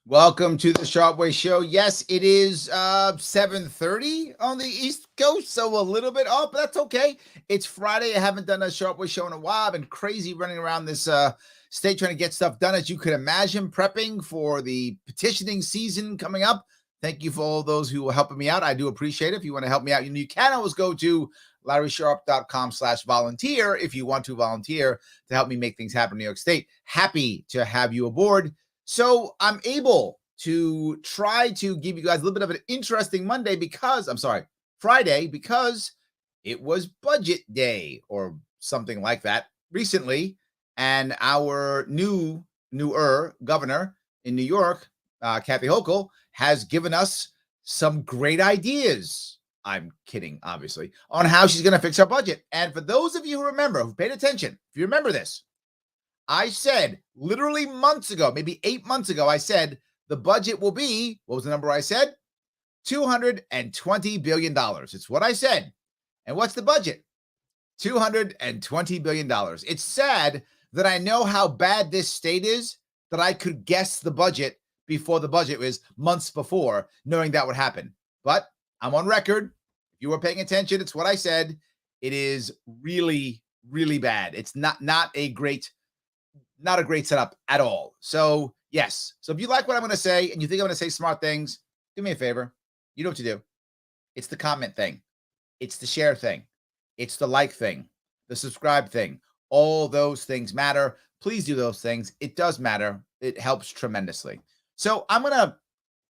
Welcome to the Sharpe Way Show. Yes, it is 7:30 on the East Coast, so a little bit off, but that's okay. It's Friday. I haven't done a Sharpe Way Show in a while. I've been crazy running around this state trying to get stuff done, as you could imagine, prepping for the petitioning season coming up. Thank you for all those who are helping me out. I do appreciate it. If you want to help me out, you can always go to LarrySharpe.com/volunteer if you want to volunteer to help me make things happen in New York State. Happy to have you aboard. So I'm able to try to give you guys a little bit of an interesting Friday, because it was budget day or something like that recently. And our newer governor in New York, Kathy Hochul, has given us some great ideas. I'm kidding, obviously, on how she's going to fix our budget. And for those of you who remember, who paid attention, if you remember this, I said literally months ago, maybe 8 months ago, I said the budget will be, what was the number I said? $220 billion. It's what I said. And what's the budget? $220 billion. It's sad that I know how bad this state is, that I could guess the budget before the budget was months before, knowing that would happen. But I'm on record. If you were paying attention, it's what I said. It is really, really bad. It's not a great setup at all. So yes. So if you like what I'm going to say and you think I'm going to say smart things, do me a favor. You know what to do. It's the comment thing. It's the share thing. It's the like thing, the subscribe thing. All those things matter. Please do those things. It does matter. It helps tremendously. So I'm going to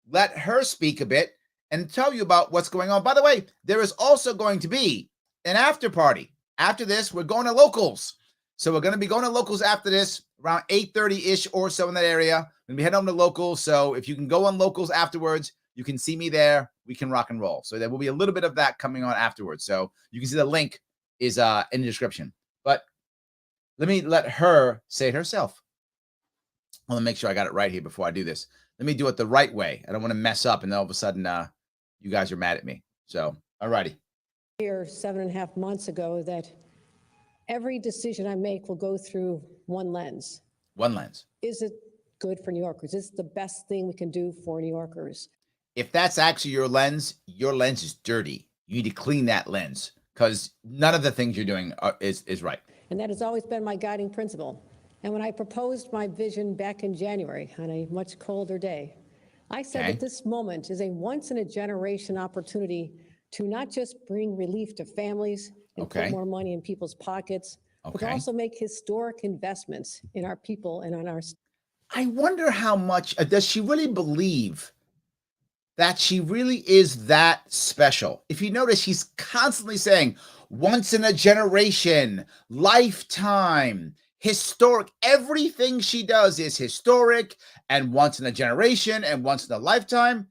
let her speak a bit and tell you about what's going on. By the way, there is also going to be an after party. After this, we're going to locals. So we're going to be going to locals after this, around 8:30-ish or so in that area. We're going to be heading home to locals. So if you can go on locals afterwards, you can see me there. We can rock and roll. So there will be a little bit of that coming on afterwards. So you can see the link is in the description. But let me let her say it herself. I want to make sure I got it right here before I do this. Let me do it the right way. I don't want to mess up and then all of a sudden you guys are mad at me. So, all righty. Here 7.5 months ago that every decision I make will go through one lens. One lens. Is it good for New Yorkers? Is it the best thing we can do for New Yorkers? If that's actually your lens is dirty. You need to clean that lens, because none of the things you're doing is right. And that has always been my guiding principle. And when I proposed my vision back in January on a much colder day, I said that this moment is a once-in-a-generation opportunity to not just bring relief to families and put more money in people's pockets, but to also make historic investments in our people and on our state. I wonder how much, does she really believe that she really is that special? If you notice, she's constantly saying once in a generation, lifetime, historic. Everything she does is historic and once in a generation and once in a lifetime.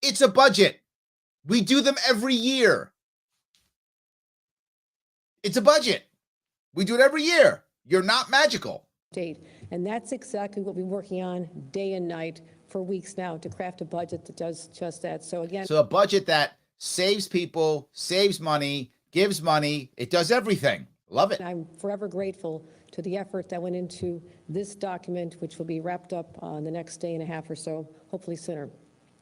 It's a budget. We do them every year. It's a budget. We do it every year. You're not magical. And that's exactly what we're working on day and night for weeks now, to craft a budget that does just that. So again, a budget that saves people, saves money, gives money. It does everything. Love it. I'm forever grateful to the effort that went into this document, which will be wrapped up the next day and a half or so, hopefully sooner.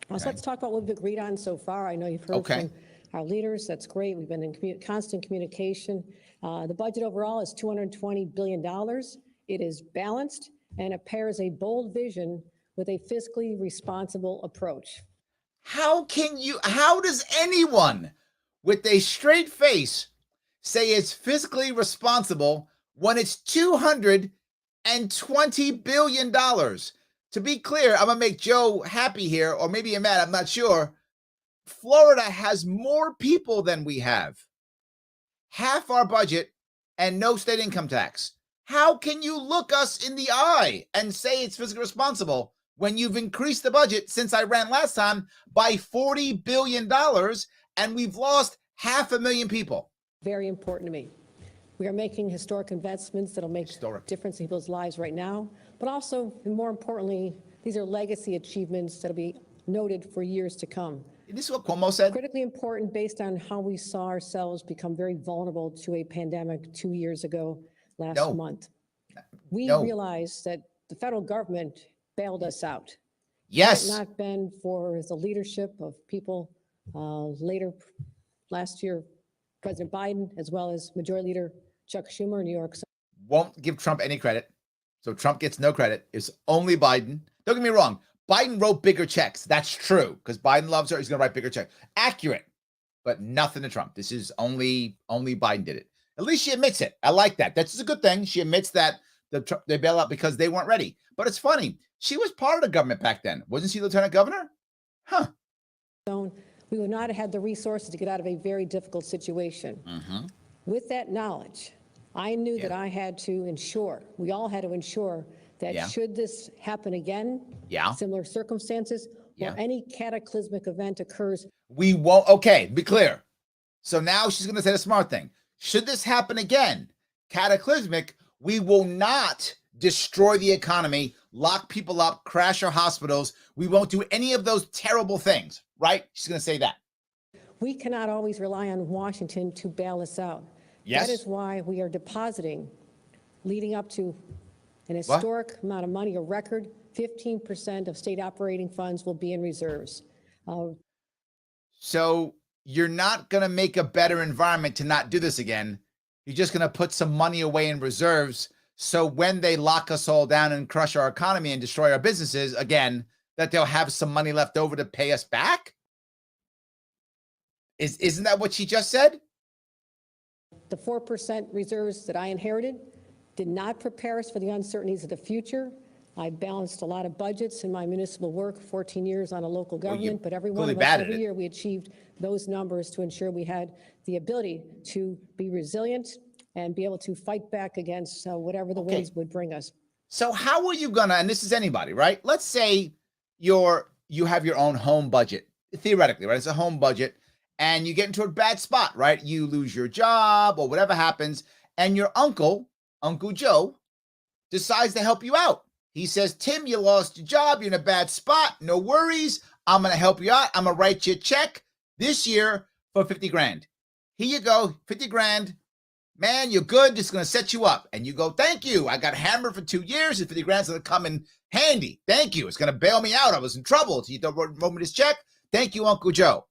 So let's talk about what we've agreed on so far. I know you've heard from our leaders. That's great. We've been in constant communication. The budget overall is $220 billion. It is balanced, and it pairs a bold vision with a fiscally responsible approach. How does anyone with a straight face say it's fiscally responsible when it's $220 billion? To be clear, I'm going to make Joe happy here, or maybe you're mad, I'm not sure. Florida has more people than we have. Half our budget and no state income tax. How can you look us in the eye and say it's fiscally responsible when you've increased the budget since I ran last time by $40 billion and we've lost 500,000 people? Very important to me. We are making historic investments that'll make a difference in people's lives right now, but also, and more importantly, these are legacy achievements that'll be noted for years to come. This is what Cuomo said. Critically important based on how we saw ourselves become very vulnerable to a pandemic 2 years ago last month. We realized that the federal government bailed us out. Yes. Had it not been for the leadership of people later last year, President Biden, as well as Majority Leader Chuck Schumer in New York. Won't give Trump any credit. So Trump gets no credit. It's only Biden. Don't get me wrong. Biden wrote bigger checks. That's true because Biden loves her. He's going to write bigger checks. Accurate, but nothing to Trump. This is only Biden did it. At least she admits it. I like that. That's a good thing. She admits that they bail out because they weren't ready. But it's funny. She was part of the government back then. Wasn't she lieutenant governor? Huh. We would not have had the resources to get out of a very difficult situation. Mm-hmm. With that knowledge, I knew that I had to ensure, we all had to ensure that should this happen again, similar circumstances, or any cataclysmic event occurs. We won't, okay, be clear. So now she's going to say the smart thing. Should this happen again, cataclysmic, we will not destroy the economy, lock people up, crash our hospitals. We won't do any of those terrible things, right? She's going to say that. We cannot always rely on Washington to bail us out. Yes. That is why we are depositing, leading up to an historic amount of money, a record 15% of state operating funds will be in reserves. So you're not going to make a better environment to not do this again. You're just going to put some money away in reserves. So when they lock us all down and crush our economy and destroy our businesses again, that they'll have some money left over to pay us back? Isn't that what she just said? The 4% reserves that I inherited did not prepare us for the uncertainties of the future. I balanced a lot of budgets in my municipal work, 14 years on a local government, but every one of us, every year we achieved those numbers to ensure we had the ability to be resilient and be able to fight back against whatever the winds would bring us. So how are you gonna, and this is anybody, right? Let's say you have your own home budget, theoretically, right? It's a home budget, and you get into a bad spot, right? You lose your job or whatever happens, and your Uncle Joe, decides to help you out. He says, Tim, you lost your job. You're in a bad spot. No worries. I'm going to help you out. I'm going to write you a check this year for 50 grand. Here you go, 50 grand. Man, you're good. This is going to set you up. And you go, thank you. I got hammered for 2 years, and 50 grand's going to come in handy. Thank you. It's going to bail me out. I was in trouble. So you wrote me this check. Thank you, Uncle Joe.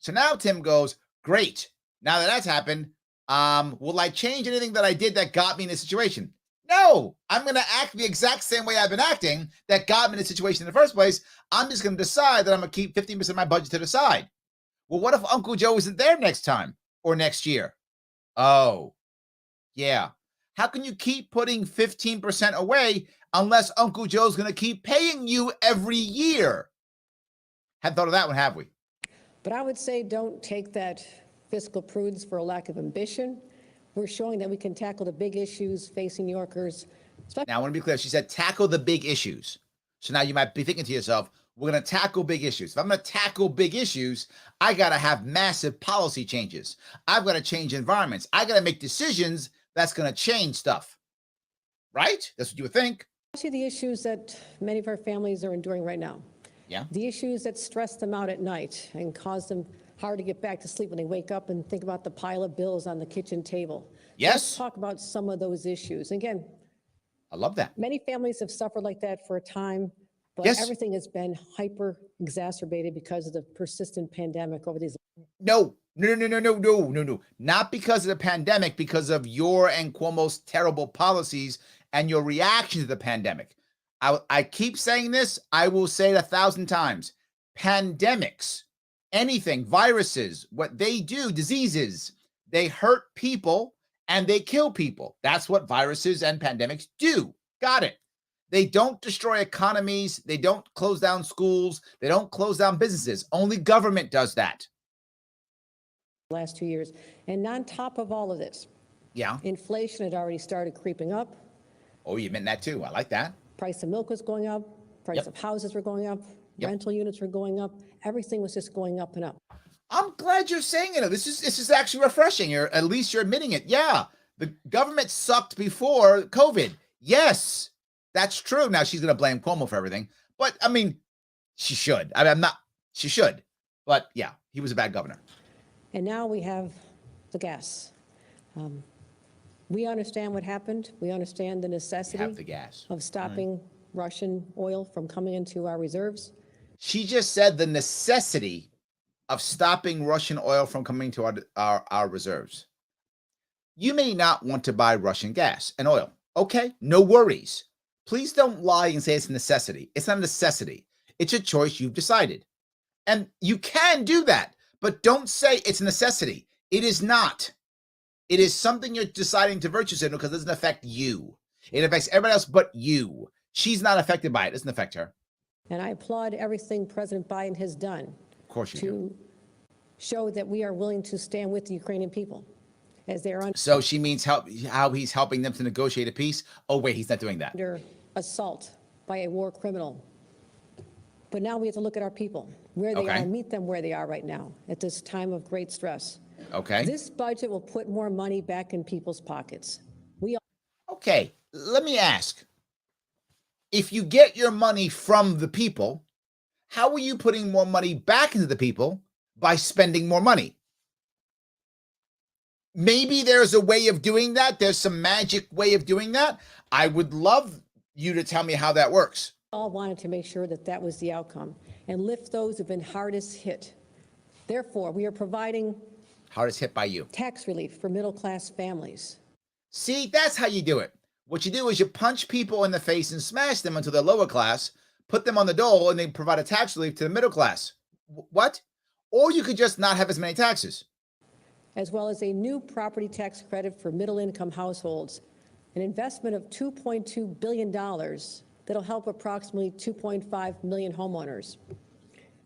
So now Tim goes, great. Now that that's happened, will I change anything that I did that got me in this situation? No, I'm going to act the exact same way I've been acting that got me in this situation in the first place. I'm just going to decide that I'm going to keep 15% of my budget to the side. Well, what if Uncle Joe isn't there next time or next year? Oh, yeah. How can you keep putting 15% away unless Uncle Joe's going to keep paying you every year? Hadn't thought of that one, have we? But I would say don't take that fiscal prudence for a lack of ambition. We're showing that we can tackle the big issues facing New Yorkers. Now, I want to be clear. She said tackle the big issues. So now you might be thinking to yourself, we're going to tackle big issues. If I'm going to tackle big issues, I got to have massive policy changes. I've got to change environments. I got to make decisions that's going to change stuff. Right? That's what you would think. Especially the issues that many of our families are enduring right now. Yeah. The issues that stress them out at night and cause them hard to get back to sleep when they wake up and think about the pile of bills on the kitchen table. Yes. Let's talk about some of those issues. Again, I love that. Many families have suffered like that for a time, but everything has been hyper exacerbated because of the persistent pandemic over these. No. Not because of the pandemic, because of your and Cuomo's terrible policies and your reaction to the pandemic. I keep saying this. I will say it 1,000 times. Pandemics, anything, viruses, what they do, diseases, they hurt people and they kill people. That's what viruses and pandemics do. Got it. They don't destroy economies. They don't close down schools. They don't close down businesses. Only government does that. Last 2 years. And on top of all of this, inflation had already started creeping up. Oh, you meant that too. I like that. Price of milk was going up. Price of houses were going up. Rental units were going up. Everything was just going up and up. I'm glad you're saying it. This is actually refreshing. At least you're admitting it. Yeah, the government sucked before COVID. Yes, that's true. Now she's going to blame Cuomo for everything. But, I mean, she should. She should. But, yeah, he was a bad governor. And now we have the gas. We understand what happened. We understand the necessity of the gas of stopping Russian oil from coming into our reserves. She just said the necessity of stopping Russian oil from coming to our reserves. You may not want to buy Russian gas and oil. Okay, no worries. Please don't lie and say it's a necessity. It's not a necessity. It's a choice you've decided. And you can do that, but don't say it's a necessity. It is not. It is something you're deciding to virtue signal because it doesn't affect you. It affects everybody else but you. She's not affected by it. It doesn't affect her. And I applaud everything President Biden has done. Of course you to do. Show that we are willing to stand with the Ukrainian people as they are So she means how he's helping them to negotiate a peace? Oh, wait, he's not doing that. Under assault by a war criminal. But now we have to look at our people, where they are, meet them where they are right now at this time of great stress. Okay. This budget will put more money back in people's pockets. Okay, let me ask. If you get your money from the people, how are you putting more money back into the people by spending more money? Maybe there's a way of doing that. There's some magic way of doing that. I would love you to tell me how that works. All wanted to make sure that that was the outcome and lift those who've been hardest hit. Therefore, we are providing hardest hit by you tax relief for middle-class families. See, that's how you do it. What you do is you punch people in the face and smash them until they're lower class, put them on the dole, and they provide a tax relief to the middle class. What? Or you could just not have as many taxes. As well as a new property tax credit for middle-income households, an investment of $2.2 billion that'll help approximately 2.5 million homeowners.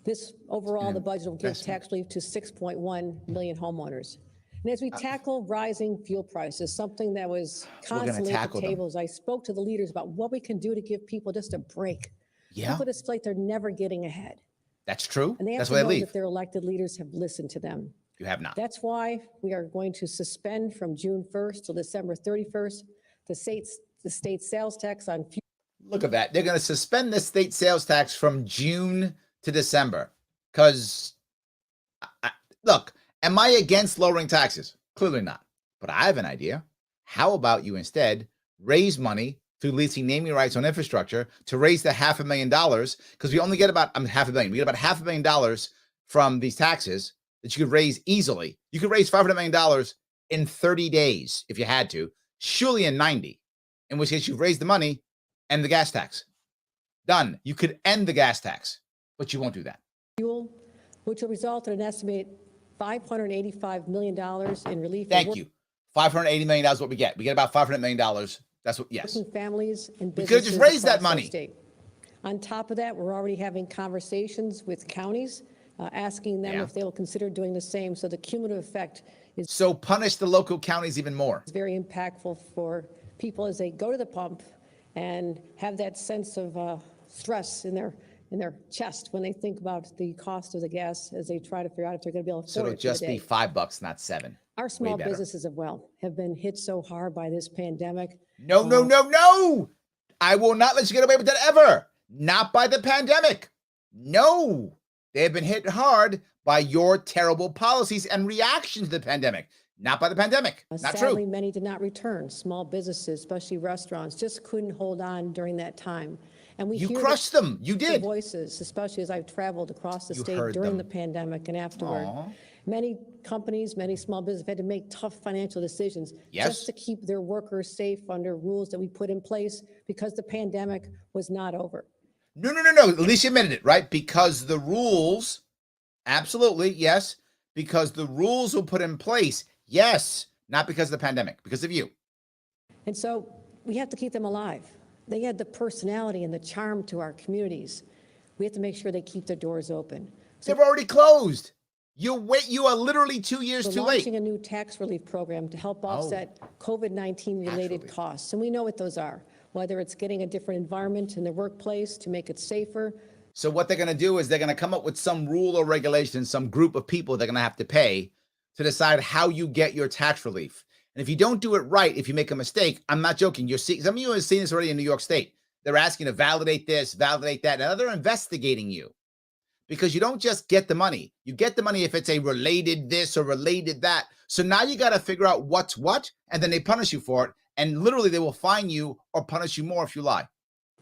This overall, the budget will give tax relief to 6.1 million homeowners. And as we tackle rising fuel prices, something that was constantly at the table, as I spoke to the leaders about what we can do to give people just a break. Yeah. People just feel like they're never getting ahead. That's true. And they have to know that their elected leaders have listened to them. You have not. That's why we are going to suspend from June 1st till December 31st the state sales tax on fuel. Look at that. They're going to suspend the state sales tax from June to December. Because, look, am I against lowering taxes? Clearly not. But I have an idea. How about you instead raise money through leasing naming rights on infrastructure to raise the $500,000? Because we only get about $500,000. We get about $500,000 from these taxes that you could raise easily. You could raise $500 million in 30 days if you had to, surely in 90, in which case you've raised the money and the gas tax. Done. You could end the gas tax, but you won't do that. Fuel, which will result in an estimated $585 million in relief. Thank you. $580 million is what we get. We get about $500 million. That's what, yes. Families and businesses. We could just raise that money. On top of that, we're already having conversations with counties, asking them if they will consider doing the same. So the cumulative effect is. So punish the local counties even more. It's very impactful for people as they go to the pump and have that sense of stress in their chest when they think about the cost of the gas as they try to figure out if they're going to be able to afford it. So it'll just be $5, not $7. Our small businesses as well have been hit so hard by this pandemic. No, no, no, no. I will not let you get away with that ever. Not by the pandemic. No. They have been hit hard by your terrible policies and reaction to the pandemic. Not by the pandemic. Not Sadly, true. many did not return. Small businesses, especially restaurants, just couldn't hold on during that time. And we crushed them. You did. Voices, especially as I've traveled across the state during the pandemic and afterward. Many companies, many small businesses had to make tough financial decisions just to keep their workers safe under rules that we put in place because the pandemic was not over. No. At least you admitted it, right? Because the rules, absolutely, yes. Because the rules were put in place, yes. Not because of the pandemic, because of you. And so we have to keep them alive. They had the personality and the charm to our communities. We have to make sure they keep their doors open. They've already closed. You are literally 2 years too late. Launching a new tax relief program to help offset COVID-19 related costs. And we know what those are, whether it's getting a different environment in the workplace to make it safer. So what they're going to do is they're going to come up with some rule or regulation, some group of people they're going to have to pay to decide how you get your tax relief. And if you don't do it right, if you make a mistake, I'm not joking. Some of you have seen this already in New York State. They're asking to validate this, validate that. Now they're investigating you because you don't just get the money. You get the money if it's a related this or related that. So now you got to figure out what's what, and then they punish you for it. And literally they will fine you or punish you more if you lie.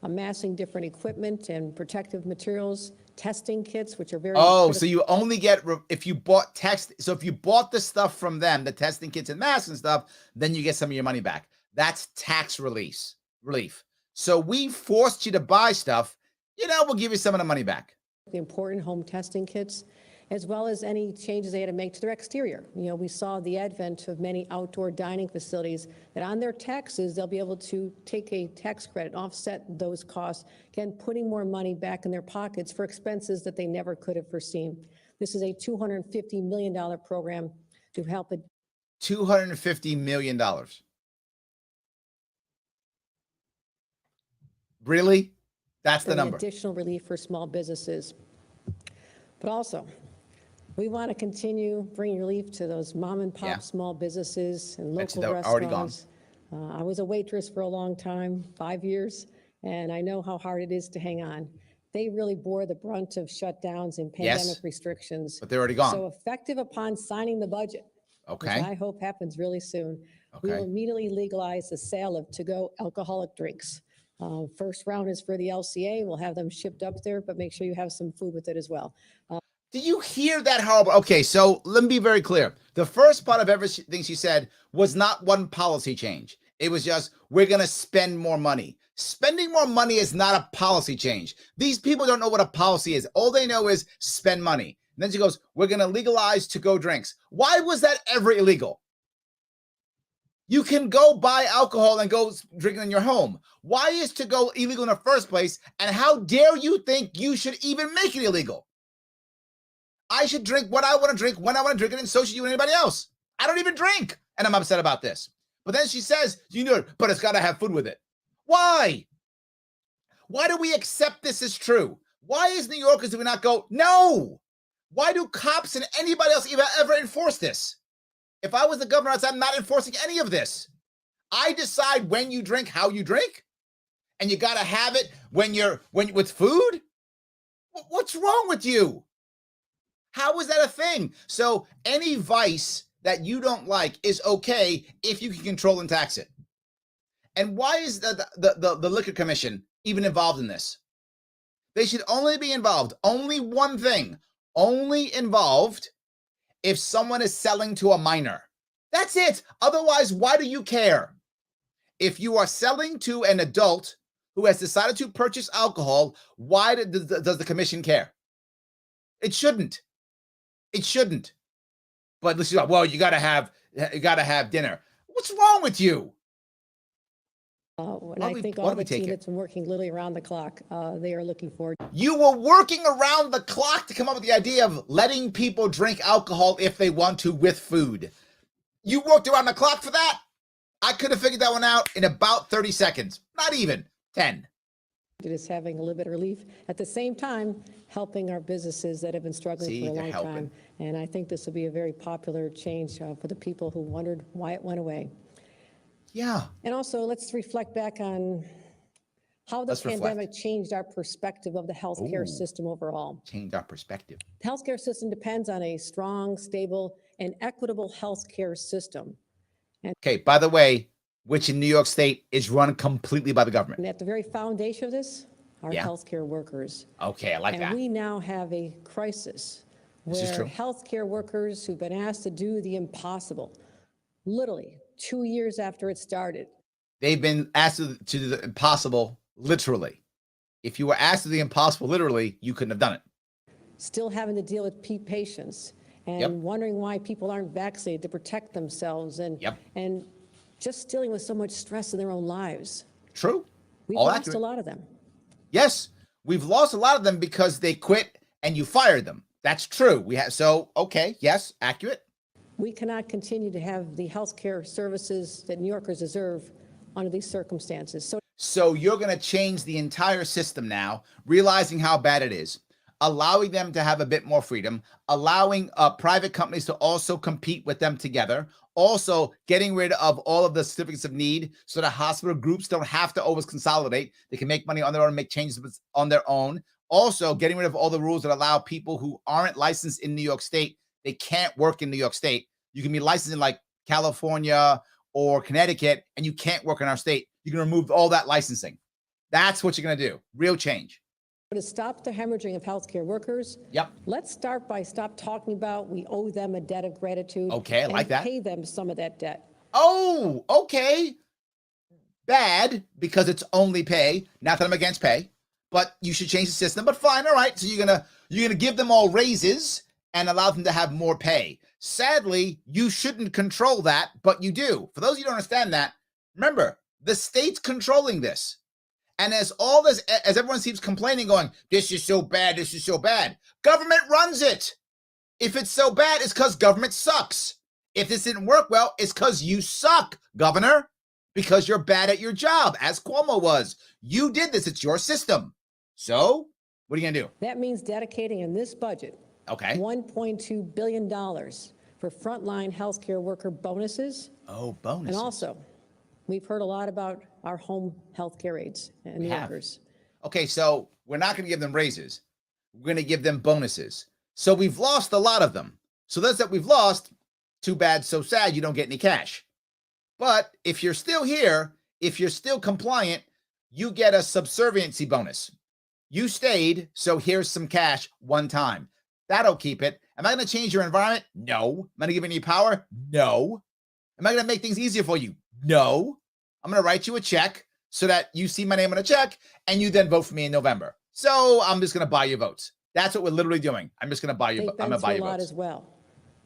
amassing different equipment and protective materials, testing kits, which are very Oh, critical. so you only get if you bought so if you bought the stuff from them, the testing kits and masks and stuff, then you get some of your money back. That's tax relief. So we forced you to buy stuff, we'll give you some of the money back. The important home testing kits, as well as any changes they had to make to their exterior. We saw the advent of many outdoor dining facilities that on their taxes, they'll be able to take a tax credit, offset those costs, again, putting more money back in their pockets for expenses that they never could have foreseen. This is a $250 million program to help it. $250 million. Really? That's the number. Additional relief for small businesses. But also, we want to continue bringing relief to those mom and pop small businesses and local restaurants. I was a waitress for a long time, 5 years, and I know how hard it is to hang on. They really bore the brunt of shutdowns and pandemic restrictions. But they're already gone. So effective upon signing the budget, which I hope happens really soon, we will immediately legalize the sale of to-go alcoholic drinks. First round is for the LCA. We'll have them shipped up there, but make sure you have some food with it as well. Do you hear that horrible? Okay, so let me be very clear. The first part of everything she said was not one policy change. It was just, we're going to spend more money. Spending more money is not a policy change. These people don't know what a policy is. All they know is spend money. And then she goes, we're going to legalize to-go drinks. Why was that ever illegal? You can go buy alcohol and go drink it in your home. Why is to-go illegal in the first place? And how dare you think you should even make it illegal? I should drink what I want to drink when I want to drink it, and so should you and anybody else. I don't even drink, and I'm upset about this. But then she says, but it's got to have food with it. Why? Why do we accept this as true? Why is New Yorkers do we not go, no? Why do cops and anybody else ever enforce this? If I was the governor, I'm not enforcing any of this. I decide when you drink, how you drink, and you got to have it when with food? What's wrong with you? How is that a thing? So any vice that you don't like is okay if you can control and tax it. And why is the Liquor Commission even involved in this? They should only be involved. Only one thing. Only involved if someone is selling to a minor. That's it. Otherwise, why do you care? If you are selling to an adult who has decided to purchase alcohol, why does the commission care? It shouldn't. It shouldn't. But listen, well, you gotta have dinner. What's wrong with you? And I think all the team that's been working literally around the clock, they are looking forward. You were working around the clock to come up with the idea of letting people drink alcohol if they want to with food. You worked around the clock for that? I could have figured that one out in about 30 seconds. Not even 10. It is having a little bit of relief. At the same time, helping our businesses that have been struggling for a long time. And I think this will be a very popular change for the people who wondered why it went away. Yeah. And also, let's reflect back on how the pandemic changed our perspective of the healthcare system overall. Changed our perspective. The healthcare system depends on a strong, stable, and equitable healthcare system. Okay, by the way, which in New York State is run completely by the government. And at the very foundation of this are healthcare workers. Okay, I like that. And we now have a crisis where healthcare workers who've been asked to do the impossible, literally 2 years after it started. They've been asked to do the impossible, literally. If you were asked to do the impossible, literally, you couldn't have done it. Still having to deal with patients and wondering why people aren't vaccinated to protect themselves and just dealing with so much stress in their own lives. True. We've lost a lot of them. Yes, we've lost a lot of them because they quit and you fired them. That's true. Okay, yes, accurate. We cannot continue to have the healthcare services that New Yorkers deserve under these circumstances. So you're going to change the entire system now, realizing how bad it is, allowing them to have a bit more freedom, allowing private companies to also compete with them together, also getting rid of all of the certificates of need so that hospital groups don't have to always consolidate. They can make money on their own and make changes on their own. Also getting rid of all the rules that allow people who aren't licensed in New York State, they can't work in New York State. You can be licensed in like California or Connecticut, and you can't work in our state. You can remove all that licensing. That's what you're going to do. Real change. To stop the hemorrhaging of healthcare workers, Yep. let's start by talking about we owe them a debt of gratitude. Okay, I like that. Pay them some of that debt. Oh, okay. Bad because it's only pay. Not that I'm against pay, but you should change the system. But fine, all right. So you're gonna give them all raises and allow them to have more pay. Sadly, you shouldn't control that, but you do. For those of you who don't understand that, remember the state's controlling this. And as everyone keeps complaining, going, this is so bad, this is so bad. Government runs it. If it's so bad, it's because government sucks. If this didn't work well, it's because you suck, governor, because you're bad at your job, as Cuomo was. You did this. It's your system. So what are you going to do? That means dedicating in this budget $1.2 billion for frontline healthcare worker bonuses. Oh, bonuses. And also, we've heard a lot about our home healthcare aides and workers. Okay, so we're not going to give them raises. We're going to give them bonuses. So we've lost a lot of them. So that's that we've lost. Too bad, so sad, you don't get any cash. But if you're still here, if you're still compliant, you get a subserviency bonus. You stayed, so here's some cash one time. That'll keep it. Am I going to change your environment? No. Am I going to give you any power? No. Am I going to make things easier for you? No. I'm going to write you a check so that you see my name on a check and you then vote for me in November. So I'm just going to buy your votes. That's what we're literally doing. I'm just going to buy your votes. I'm going to buy your votes. As well.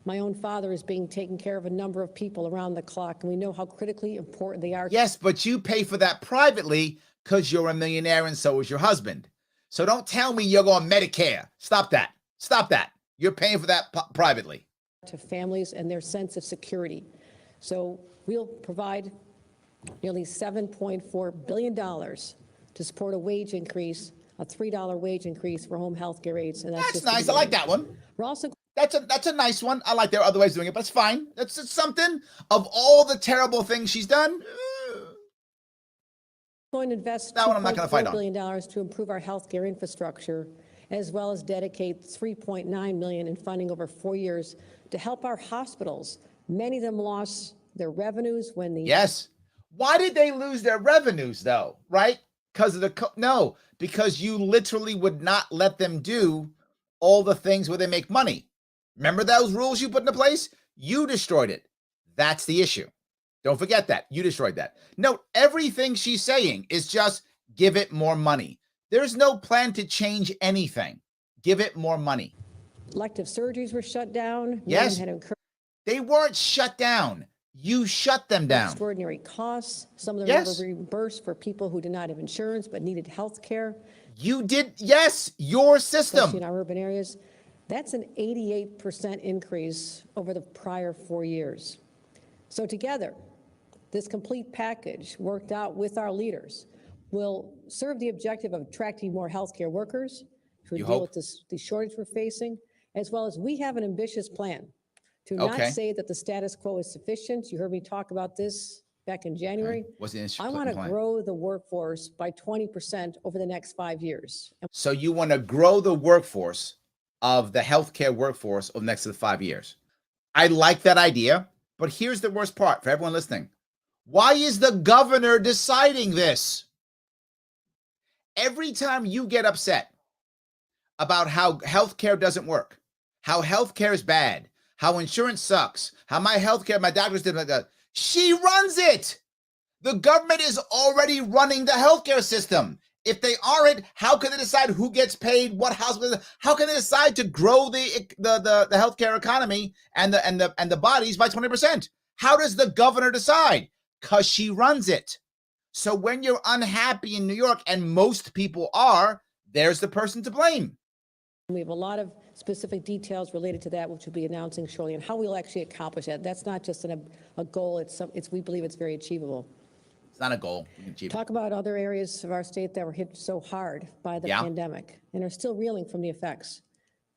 My own father is being taken care of a number of people around the clock, and we know how critically important they are. Yes, but you pay for that privately because you're a millionaire and so is your husband. So don't tell me you're going Medicare. Stop that. Stop that. You're paying for that privately. To families and their sense of security. So we'll provide nearly $7.4 billion to support a wage increase, a $3 wage increase for home health care aides. And that's nice. I like that one. We're also That's a nice one. I like there are other ways of doing it, but it's fine. That's something. Of all the terrible things she's done, going to invest that one I'm not going to fight on. $2.4 billion to improve our healthcare infrastructure, as well as dedicate $3.9 million in funding over 4 years to help our hospitals. Many of them lost their revenues when the yes. Why did they lose their revenues though? Right? Because of no, because you literally would not let them do all the things where they make money. Remember those rules you put into place? You destroyed it. That's the issue. Don't forget that. You destroyed that. No, everything she's saying is just give it more money. There's no plan to change anything. Give it more money. Elective surgeries were shut down. Yes. They weren't shut down. You shut them down. Extraordinary costs. Some of them were reimbursed for people who did not have insurance but needed health care. You did, yes, your system. Especially in our urban areas. That's an 88% increase over the prior 4 years. So together, this complete package worked out with our leaders will serve the objective of attracting more healthcare workers to deal with the shortage we're facing, as well as we have an ambitious plan to not say that the status quo is sufficient. You heard me talk about this back in January. I want to grow the workforce by 20% over the next 5 years. So you want to grow the workforce of the healthcare workforce over the next 5 years. I like that idea, but here's the worst part for everyone listening. Why is the governor deciding this? Every time you get upset about how healthcare doesn't work, how healthcare is bad, how insurance sucks, how my doctors did that, she runs it. The government is already running the healthcare system. If they aren't, how can they decide who gets paid, what hospital? How can they decide to grow the healthcare economy and the bodies by 20%? How does the governor decide? Because she runs it. So when you're unhappy in New York, and most people are, there's the person to blame. We have a lot of specific details related to that, which we'll be announcing shortly, and how we'll actually accomplish that. That's not just a goal. We believe it's very achievable. It's not a goal. We can achieve it. Talk about other areas of our state that were hit so hard by the pandemic and are still reeling from the effects.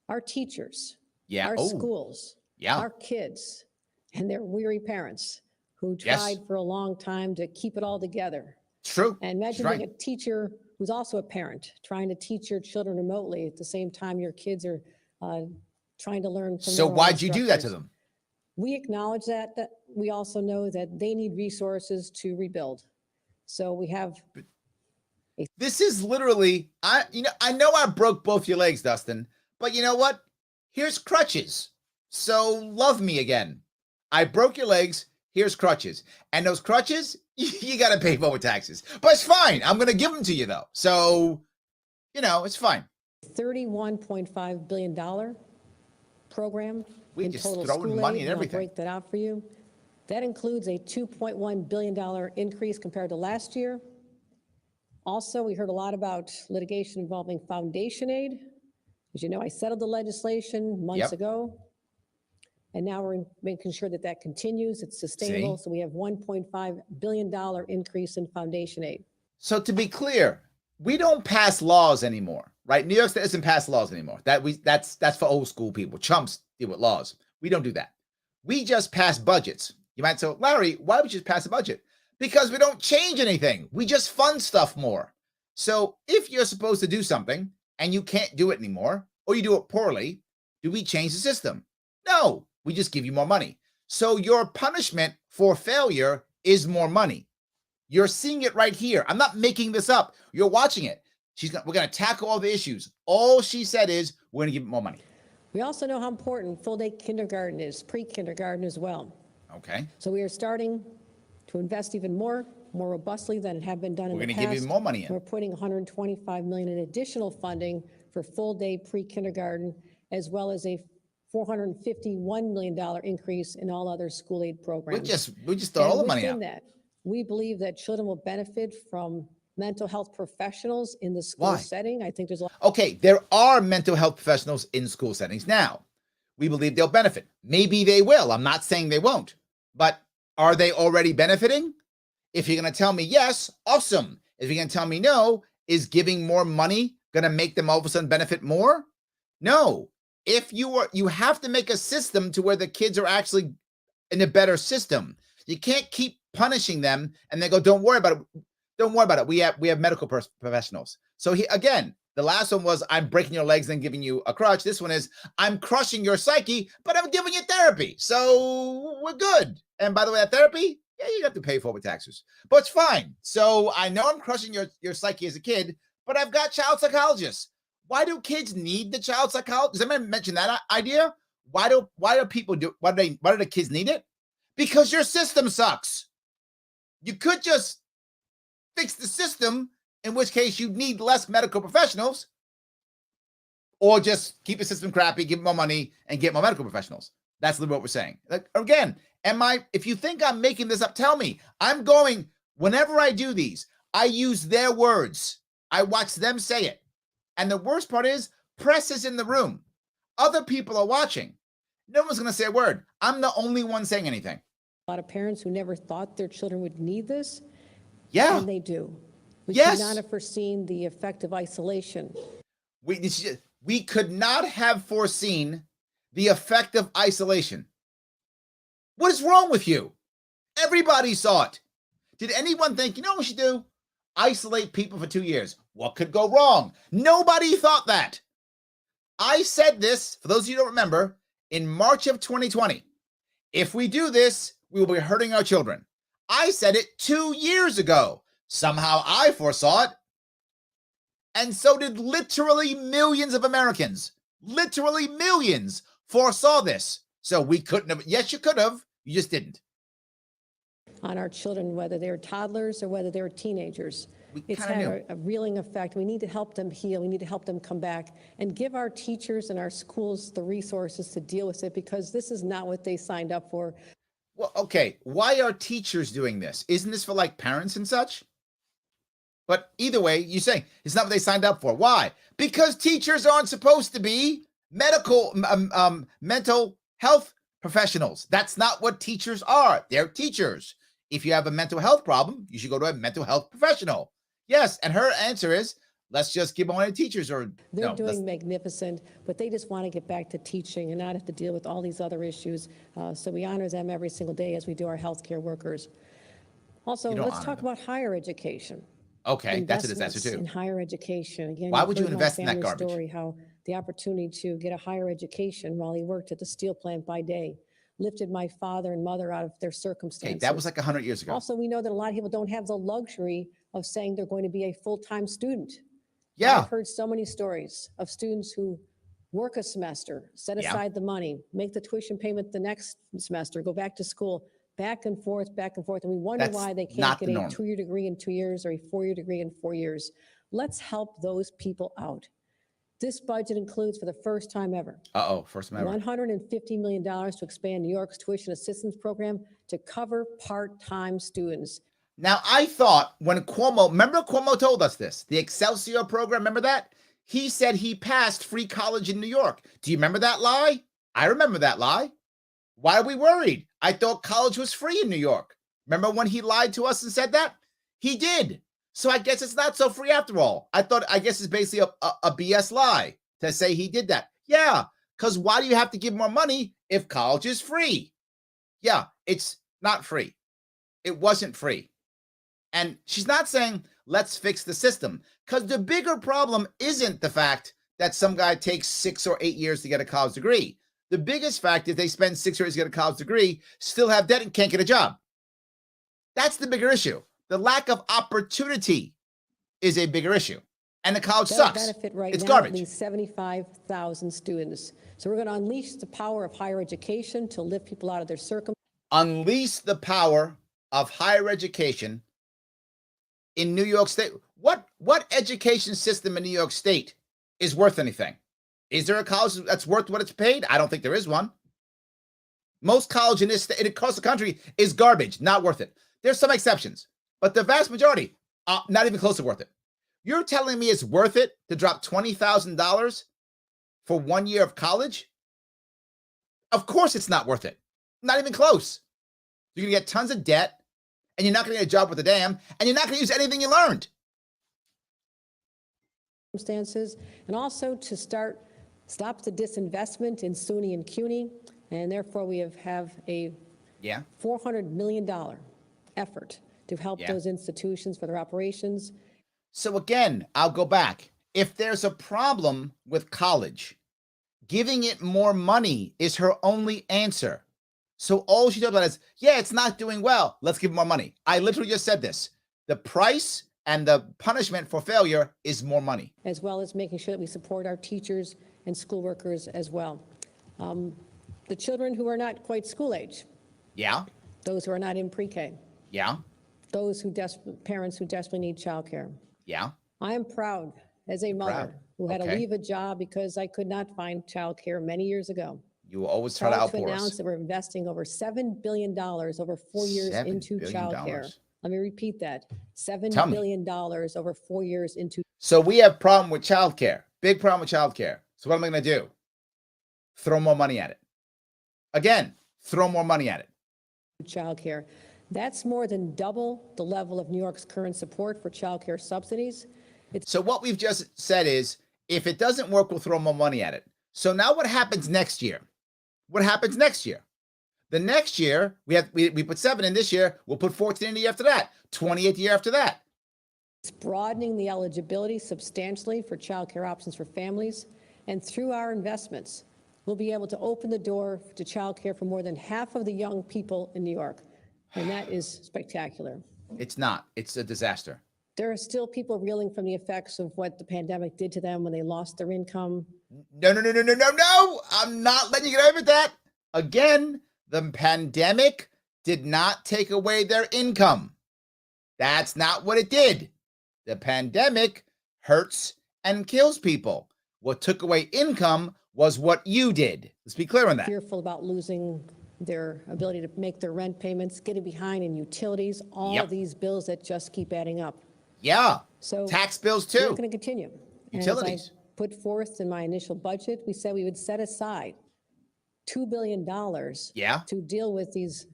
Our teachers, our schools, our kids, and their weary parents who tried for a long time to keep it all together. True. And imagine being a teacher who's also a parent, trying to teach your children remotely at the same time your kids are trying to learn from So why'd you do that to them? We acknowledge that we also know that they need resources to rebuild. So we have This is literally, I know I broke both your legs, Dustin, but you know what? Here's crutches. So love me again. I broke your legs. Here's crutches. And those crutches, you got to pay forward taxes. But it's fine. I'm going to give them to you, though. So, it's fine. $31.5 billion program We in just total throwing school money aid, and and I'll everything. break that out for you. That includes a $2.1 billion increase compared to last year. Also, we heard a lot about litigation involving foundation aid. As you know, I settled the legislation months ago, and now we're making sure that that continues, it's sustainable. See? So we have $1.5 billion increase in foundation aid. So to be clear, we don't pass laws anymore, right? New York State doesn't pass laws anymore. That's for old school people. Chumps deal with laws. We don't do that. We just pass budgets. You might say, Larry, why would you just pass a budget? Because we don't change anything. We just fund stuff more. So if you're supposed to do something and you can't do it anymore, or you do it poorly, do we change the system? No, we just give you more money. So your punishment for failure is more money. You're seeing it right here. I'm not making this up. You're watching it. We're going to tackle all the issues. All she said is we're going to give it more money. We also know how important full-day kindergarten is, pre-kindergarten as well. Okay. So we are starting to invest even more robustly than it had been done in the past. We're going to give you more money in. We're putting $125 million in additional funding for full-day pre-kindergarten, as well as a $451 million increase in all other school aid programs. We just throw all the money out. Within that, we believe that children will benefit from mental health professionals in the school setting. I think there's a lot. Okay, there are mental health professionals in school settings now. We believe they'll benefit. Maybe they will. I'm not saying they won't. But are they already benefiting? If you're going to tell me yes, awesome. If you're going to tell me no, is giving more money going to make them all of a sudden benefit more? No. If you have to make a system to where the kids are actually in a better system. You can't keep punishing them and they go, don't worry about it. Don't worry about it. We have medical professionals. So again, the last one was I'm breaking your legs and giving you a crutch. This one is I'm crushing your psyche, but I'm giving you therapy. So we're good. And by the way, that therapy, yeah, you have to pay for it with taxes, but it's fine. So I know I'm crushing your psyche as a kid, but I've got child psychologists. Why do kids need the child psychologist? Does anyone mention that idea? Why do the kids need it? Because your system sucks. You could just fix the system, in which case you need less medical professionals, or just keep the system crappy, give more money, and get more medical professionals. That's literally what we're saying. Like, again, if you think I'm making this up, tell me. Whenever I do these, I use their words. I watch them say it. And the worst part is, press is in the room. Other people are watching. No one's going to say a word. I'm the only one saying anything. A lot of parents who never thought their children would need this. Yeah. And they do. We Yes. could not have foreseen the effect of isolation. We could not have foreseen the effect of isolation. What is wrong with you? Everybody saw it. Did anyone think, you know what we should do? Isolate people for 2 years. What could go wrong? Nobody thought that. I said this, for those of you who don't remember, in March of 2020. If we do this, we will be hurting our children. I said it 2 years ago. Somehow I foresaw it. And so did literally millions of Americans. Literally millions foresaw this. So we couldn't have. Yes, you could have. You just didn't. On our children, whether they're toddlers or whether they're teenagers. It's had a reeling effect. We need to help them heal. We need to help them come back and give our teachers and our schools the resources to deal with it, because this is not what they signed up for. Well, okay. Why are teachers doing this? Isn't this for like parents and such? But either way, you're saying it's not what they signed up for. Why? Because teachers aren't supposed to be mental health professionals. That's not what teachers are. They're teachers. If you have a mental health problem, you should go to a mental health professional. Yes, and her answer is, let's just give money to teachers. They're doing magnificent, but they just want to get back to teaching and not have to deal with all these other issues. So we honor them every single day as we do our healthcare workers. Also, let's talk about higher education. Okay, that's a disaster too. In higher education. Again, why would you invest in that garbage? Story, how the opportunity to get a higher education while he worked at the steel plant by day lifted my father and mother out of their circumstances. Okay, that was like 100 years ago. Also, we know that a lot of people don't have the luxury of saying they're going to be a full-time student. Yeah. I've heard so many stories of students who work a semester, set aside the money, make the tuition payment the next semester, go back to school, back and forth, and we wonder why they can't get a 2-year degree in 2 years or a 4-year degree in 4 years. Let's help those people out. This budget includes, for the first time ever, first time ever, $150 million to expand New York's tuition assistance program to cover part-time students. Now, I thought when remember Cuomo told us this, the Excelsior program, remember that? He said he passed free college in New York. Do you remember that lie? I remember that lie. Why are we worried? I thought college was free in New York. Remember when he lied to us and said that? He did. So I guess it's not so free after all. I guess it's basically a BS lie to say he did that. Yeah, because why do you have to give more money if college is free? Yeah, it's not free. It wasn't free. And she's not saying, let's fix the system, because the bigger problem isn't the fact that some guy takes 6 or 8 years to get a college degree. The biggest fact is they spend 6 years to get a college degree, still have debt, and can't get a job. That's the bigger issue. The lack of opportunity is a bigger issue. And the college sucks. Benefit right it's now garbage. These 75,000 students. So we're going to unleash the power of higher education to lift people out of their circumstances. Unleash the power of higher education in New York State. What education system in New York State is worth anything? Is there a college that's worth what it's paid? I don't think there is one. Most college in this state, across the country, is garbage, not worth it. There's some exceptions, but the vast majority, not even close to worth it. You're telling me it's worth it to drop $20,000 for 1 year of college? Of course it's not worth it. Not even close. You're going to get tons of debt, and you're not going to get a job with a damn, and you're not going to use anything you learned. And also to stop the disinvestment in SUNY and CUNY, and therefore we have a $400 million effort to help those institutions for their operations. So again, I'll go back. If there's a problem with college, giving it more money is her only answer. So all she talks about is, it's not doing well, let's give it more money. I literally just said this. The price and the punishment for failure is more money. As well as making sure that we support our teachers and school workers as well. The children who are not quite school age. Yeah. Those who are not in pre-K. Yeah. Those parents who desperately need childcare. Yeah. I am proud as a mother who had to leave a job because I could not find childcare many years ago. You will always try to outpour us. Announce that we're investing over $7 billion over 4 years into childcare. Let me repeat that. $7 billion over 4 years into. So we have a problem with childcare. Big problem with childcare. So what am I going to do? Throw more money at it. Again, throw more money at it. Childcare. That's more than double the level of New York's current support for childcare subsidies. So what we've just said is, if it doesn't work, we'll throw more money at it. So now what happens next year? What happens next year? The next year, we put 7 in this year, we'll put 14 in the year after that, 28 the year after that. It's broadening the eligibility substantially for childcare options for families. And through our investments, we'll be able to open the door to childcare for more than half of the young people in New York. And that is spectacular. It's not. It's a disaster. There are still people reeling from the effects of what the pandemic did to them when they lost their income. No. I'm not letting you get over that. Again, the pandemic did not take away their income. That's not what it did. The pandemic hurts and kills people. What took away income was what you did. Let's be clear on that. Fearful about losing their ability to make their rent payments, getting behind in utilities, all of these bills that just keep adding up. Yeah. So tax bills too. We're going to continue. Utilities. As I put forth in my initial budget, we said we would set aside $2 billion to deal with these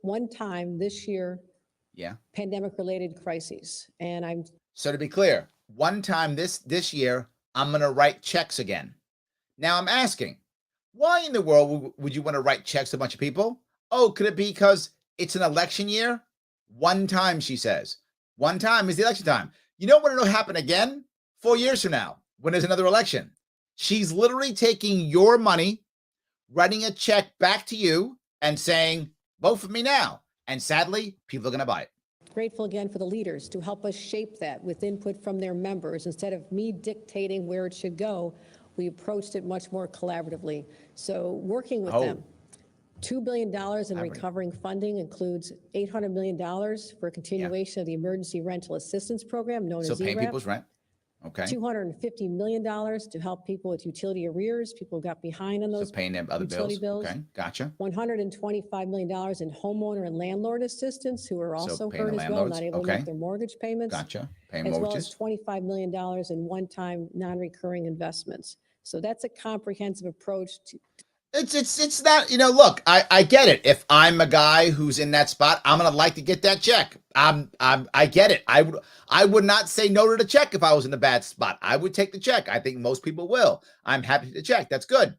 one-time this year pandemic-related crises. And so to be clear, one time this year, I'm going to write checks again. Now I'm asking, why in the world would you want to write checks to a bunch of people? Oh, could it be because it's an election year? One time, she says. One time is the election time. You know when it'll happen again? 4 years from now, when there's another election. She's literally taking your money, writing a check back to you and saying, vote for me now. And sadly, people are going to buy it. grateful again for the leaders to help us shape that with input from their members. Instead of me dictating where it should go, we approached it much more collaboratively. So working with them, $2 billion in recovering funding includes $800 million for a continuation of the Emergency Rental Assistance Program, known as ERAP. So paying people's rent. Okay. $250 million to help people with utility arrears, people who got behind on those So paying them other utility bills. bills. Okay, gotcha. $125 million in homeowner and landlord assistance, who are also paying hurt the as well, landlords. not able to Okay. make their mortgage payments. Gotcha. Paying as mortgages. well as $25 million in one-time non-recurring investments. So that's a comprehensive approach to. It's not, look, I get it. If I'm a guy who's in that spot, I'm gonna like to get that check. I get it. I would not say no to the check if I was in the bad spot. I would take the check. I think most people will. I'm happy to check. That's good.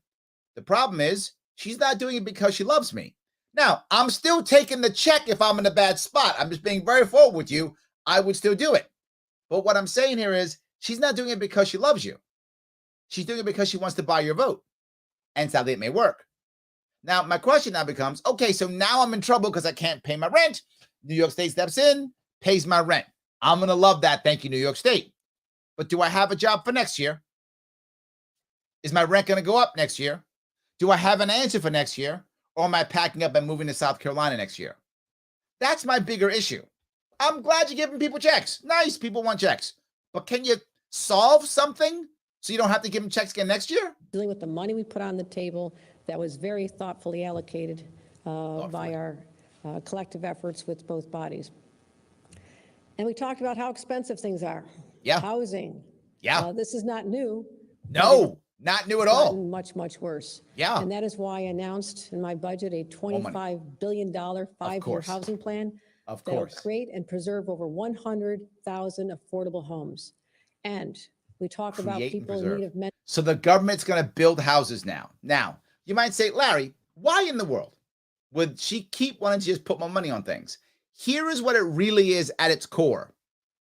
The problem is she's not doing it because she loves me. Now, I'm still taking the check if I'm in a bad spot. I'm just being very forward with you. I would still do it. But what I'm saying here is she's not doing it because she loves you. She's doing it because she wants to buy your vote. And sadly, it may work. Now, my question now becomes, okay, so now I'm in trouble because I can't pay my rent. New York State steps in, pays my rent. I'm going to love that. Thank you, New York State. But do I have a job for next year? Is my rent going to go up next year? Do I have an answer for next year? Or am I packing up and moving to South Carolina next year? That's my bigger issue. I'm glad you're giving people checks. Nice, people want checks. But can you solve something so you don't have to give them checks again next year? Dealing with the money we put on the table that was very thoughtfully allocated by our collective efforts with both bodies. And we talked about how expensive things are. Yeah. Housing. Yeah. This is not new. No, not new at all. Much, much worse. Yeah. And that is why I announced in my budget a $25 billion five-year housing plan that will create and preserve over 100,000 affordable homes. And we talk about people in need of mental. So the government's going to build houses now. Now, you might say, Larry, why in the world would she keep wanting to just put more money on things? Here is what it really is at its core.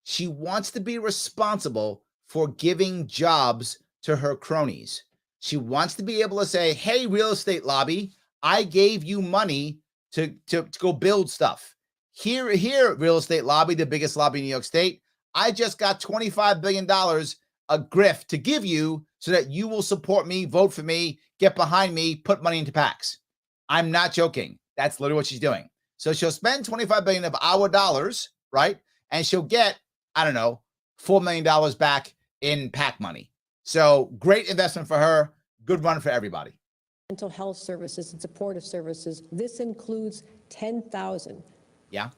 She wants to be responsible for giving jobs to her cronies. She wants to be able to say, hey, real estate lobby, I gave you money to go build stuff. Here, real estate lobby, the biggest lobby in New York State, I just got $25 billion a grift to give you so that you will support me, vote for me, get behind me, put money into PACs. I'm not joking. That's literally what she's doing. So she'll spend $25 billion of our dollars, right? And she'll get, I don't know, $4 million back in PAC money. So great investment for her. Good run for everybody. Mental health services and supportive services. This includes 10,000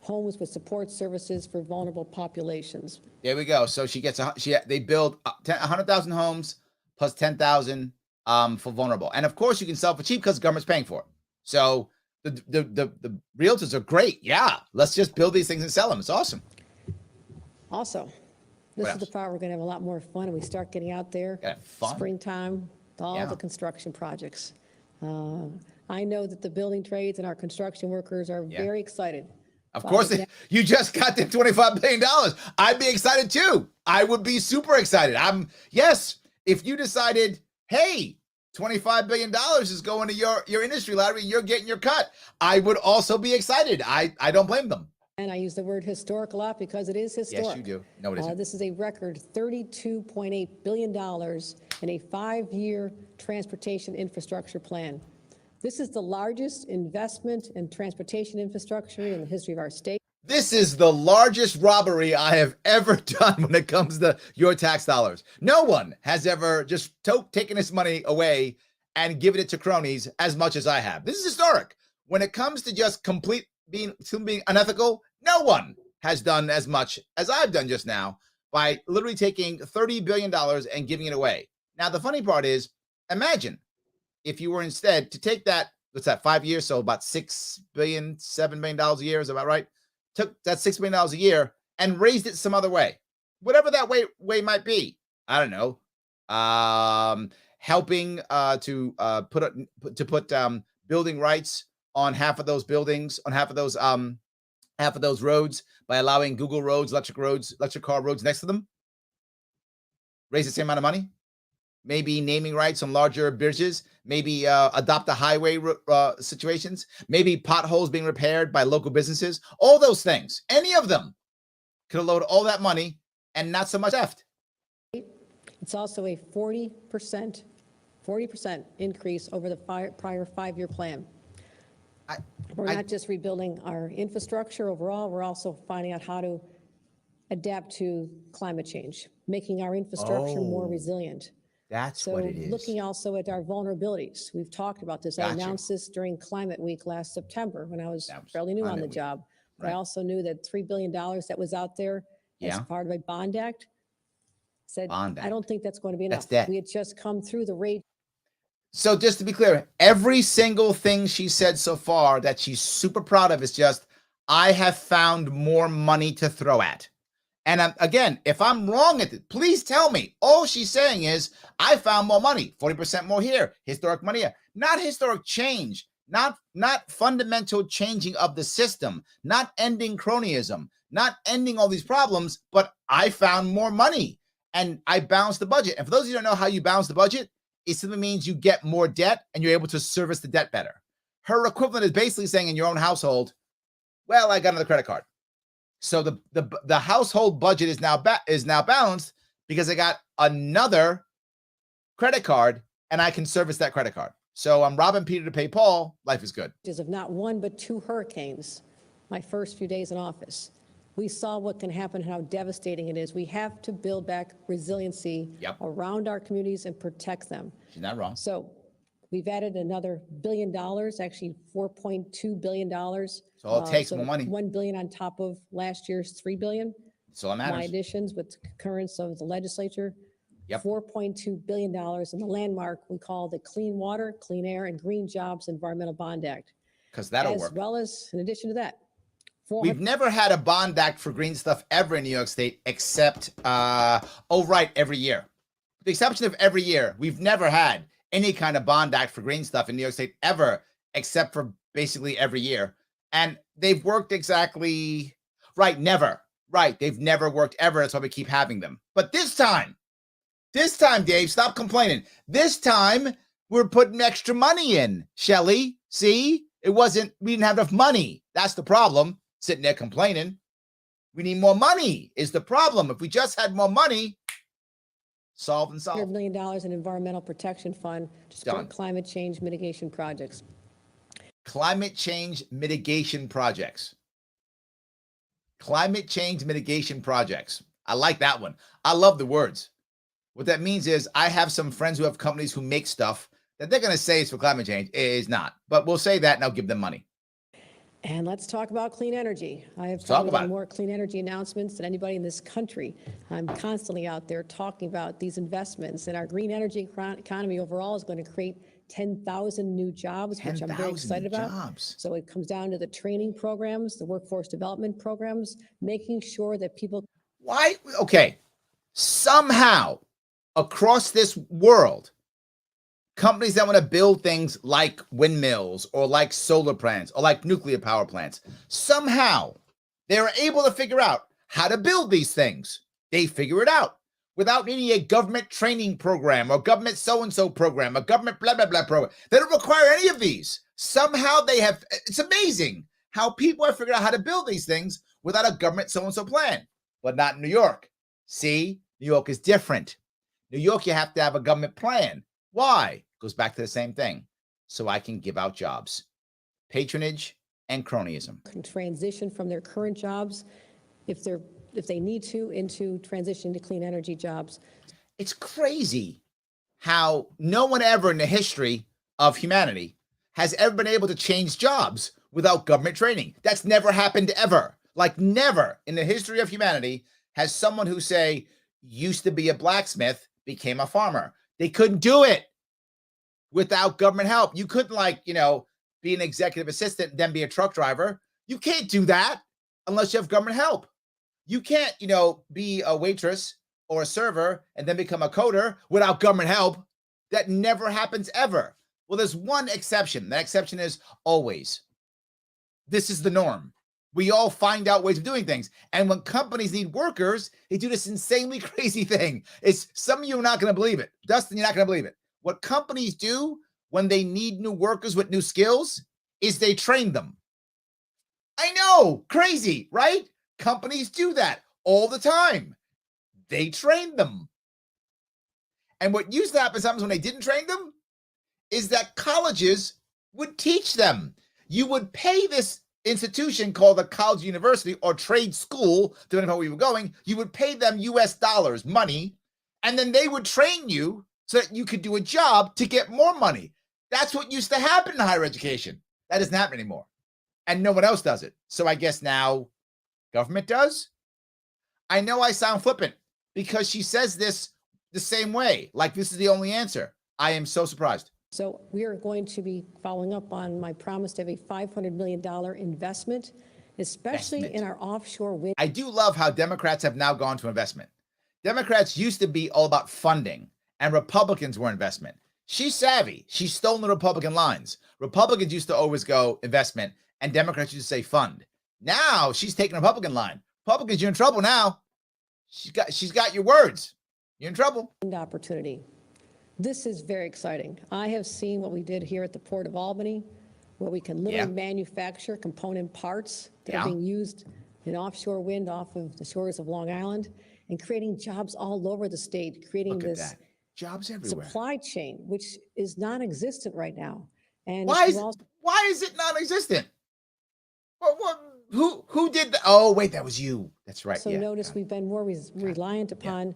homes with support services for vulnerable populations. There we go. So they build 100,000 homes plus 10,000 for vulnerable. And of course you can sell for cheap because the government's paying for it. So the realtors are great. Yeah. Let's just build these things and sell them. It's awesome. Also, this is the part we're going to have a lot more fun and we start getting out there. Springtime, all the construction projects. I know that the building trades and our construction workers are very excited. Of course, you just got the $25 billion. I'd be excited too. I would be super excited. Yes, if you decided, hey, $25 billion is going to your industry, Larry, you're getting your cut, I would also be excited. I don't blame them. And I use the word historic a lot because it is historic. Yes, you do. No, it isn't. This is a record $32.8 billion in a 5-year transportation infrastructure plan. This is the largest investment in transportation infrastructure in the history of our state. This is the largest robbery I have ever done when it comes to your tax dollars. No one has ever just taken this money away and given it to cronies as much as I have. This is historic. When it comes to just being unethical, no one has done as much as I've done just now by literally taking $30 billion and giving it away. Now, the funny part is, imagine if you were instead to take that, what's that, 5 years, so about $6 billion, $7 billion a year, is about right? Took that $6 billion a year and raised it some other way. Whatever that way might be. I don't know. Helping to put building rights on half of those buildings, on half of those roads by allowing Google roads, electric car roads next to them. Raise the same amount of money. maybe naming rights on larger bridges, maybe adopt the highway situations, maybe potholes being repaired by local businesses, all those things, any of them could have loaded all that money and not so much left. It's also a 40% increase over the prior 5-year plan. We're not just rebuilding our infrastructure overall, we're also finding out how to adapt to climate change, making our infrastructure more resilient. That's what it is. Looking also at our vulnerabilities. We've talked about this. I announced this during Climate Week last September when I was fairly new on the job. But I also knew that $3 billion that was out there as part of a bond act, said, I don't think that's going to be enough. We had just come through the rate. So just to be clear, every single thing she said so far that she's super proud of is just, I have found more money to throw at. And again, if I'm wrong at it, please tell me. All she's saying is, I found more money, 40% more here, historic money here. Not historic change, not fundamental changing of the system, not ending cronyism, not ending all these problems, but I found more money and I balanced the budget. And for those of you who don't know how you balance the budget, it simply means you get more debt and you're able to service the debt better. Her equivalent is basically saying in your own household, well, I got another credit card. So the household budget is now balanced because I got another credit card and I can service that credit card. So I'm robbing Peter to pay Paul. Life is good. Of not one but 2 hurricanes, my first few days in office. We saw what can happen, how devastating it is. We have to build back resiliency around our communities and protect them. She's not wrong. So we've added another $1 billion, actually $4.2 billion. So it takes more money. $1 billion on top of last year's $3 billion. So it matters. My additions with concurrence of the legislature. $4.2 billion in the landmark we call the Clean Water, Clean Air, and Green Jobs Environmental Bond Act. Because that'll work. As well as, in addition to that, we've never had a bond act for green stuff ever in New York State, except, every year. With the exception of every year, we've never had any kind of bond act for green stuff in New York State ever, except for basically every year. And they've worked exactly right. Never. Right. They've never worked ever. That's why we keep having them. But this time, Dave, stop complaining. This time we're putting extra money in, Shelley. See, we didn't have enough money. That's the problem. Sitting there complaining. We need more money is the problem. If we just had more money, solve. $100 million in environmental protection fund to support climate change mitigation projects. Climate change mitigation projects. Climate change mitigation projects. I like that one. I love the words. What that means is I have some friends who have companies who make stuff that they're going to say is for climate change. It is not. But we'll say that and I'll give them money. And let's talk about clean energy. I have probably more clean energy announcements than anybody in this country. I'm constantly out there talking about these investments, and our green energy economy overall is going to create 10,000 new jobs, which I'm very excited about. So it comes down to the training programs, the workforce development programs, making sure that people. Why? Okay. Somehow across this world, companies that want to build things like windmills or like solar plants or like nuclear power plants, somehow they're able to figure out how to build these things. They figure it out without needing a government training program or government so-and-so program, a government blah, blah, blah program. They don't require any of these. Somehow they have, it's amazing how people have figured out how to build these things without a government so-and-so plan, but not New York. See, New York is different. New York, you have to have a government plan. Why? Goes back to the same thing. So I can give out jobs, patronage, and cronyism. Can transition from their current jobs, if they need to, into transitioning to clean energy jobs. It's crazy how no one ever in the history of humanity has ever been able to change jobs without government training. That's never happened ever. Like never in the history of humanity has someone who say used to be a blacksmith became a farmer. They couldn't do it without government help. You couldn't be an executive assistant and then be a truck driver. You can't do that unless you have government help. You can't, be a waitress or a server and then become a coder without government help. That never happens ever. Well, there's one exception. That exception is always. This is the norm. We all find out ways of doing things. And when companies need workers, they do this insanely crazy thing. It's some of you are not going to believe it. Dustin, you're not going to believe it. What companies do when they need new workers with new skills is they train them. I know, crazy, right? Companies do that all the time. They train them. And what used to happen sometimes when they didn't train them is that colleges would teach them. You would pay this institution called a college, university, or trade school, depending on where you were going. You would pay them US dollars, money, and then they would train you so that you could do a job to get more money. That's what used to happen in higher education. That doesn't happen anymore. And no one else does it. So I guess now government does. I know I sound flippant because she says this the same way, like this is the only answer. I am so surprised. So we are going to be following up on my promise to have a $500 million investment, especially in our offshore wind. I do love how Democrats have now gone to investment. Democrats used to be all about funding, and Republicans were investment. She's savvy. She's stolen the Republican lines. Republicans used to always go investment, and Democrats used to say fund. Now she's taking a Republican line. Republicans, you're in trouble now. She's got your words. You're in trouble. Opportunity. This is very exciting. I have seen what we did here at the Port of Albany, where we can literally manufacture component parts that are being used in offshore wind off of the shores of Long Island and creating jobs all over the state, creating this jobs everywhere. Supply chain, which is non-existent right now. And why is it non-existent? Who did that? Oh, wait, that was you. That's right. So notice we've been more reliant upon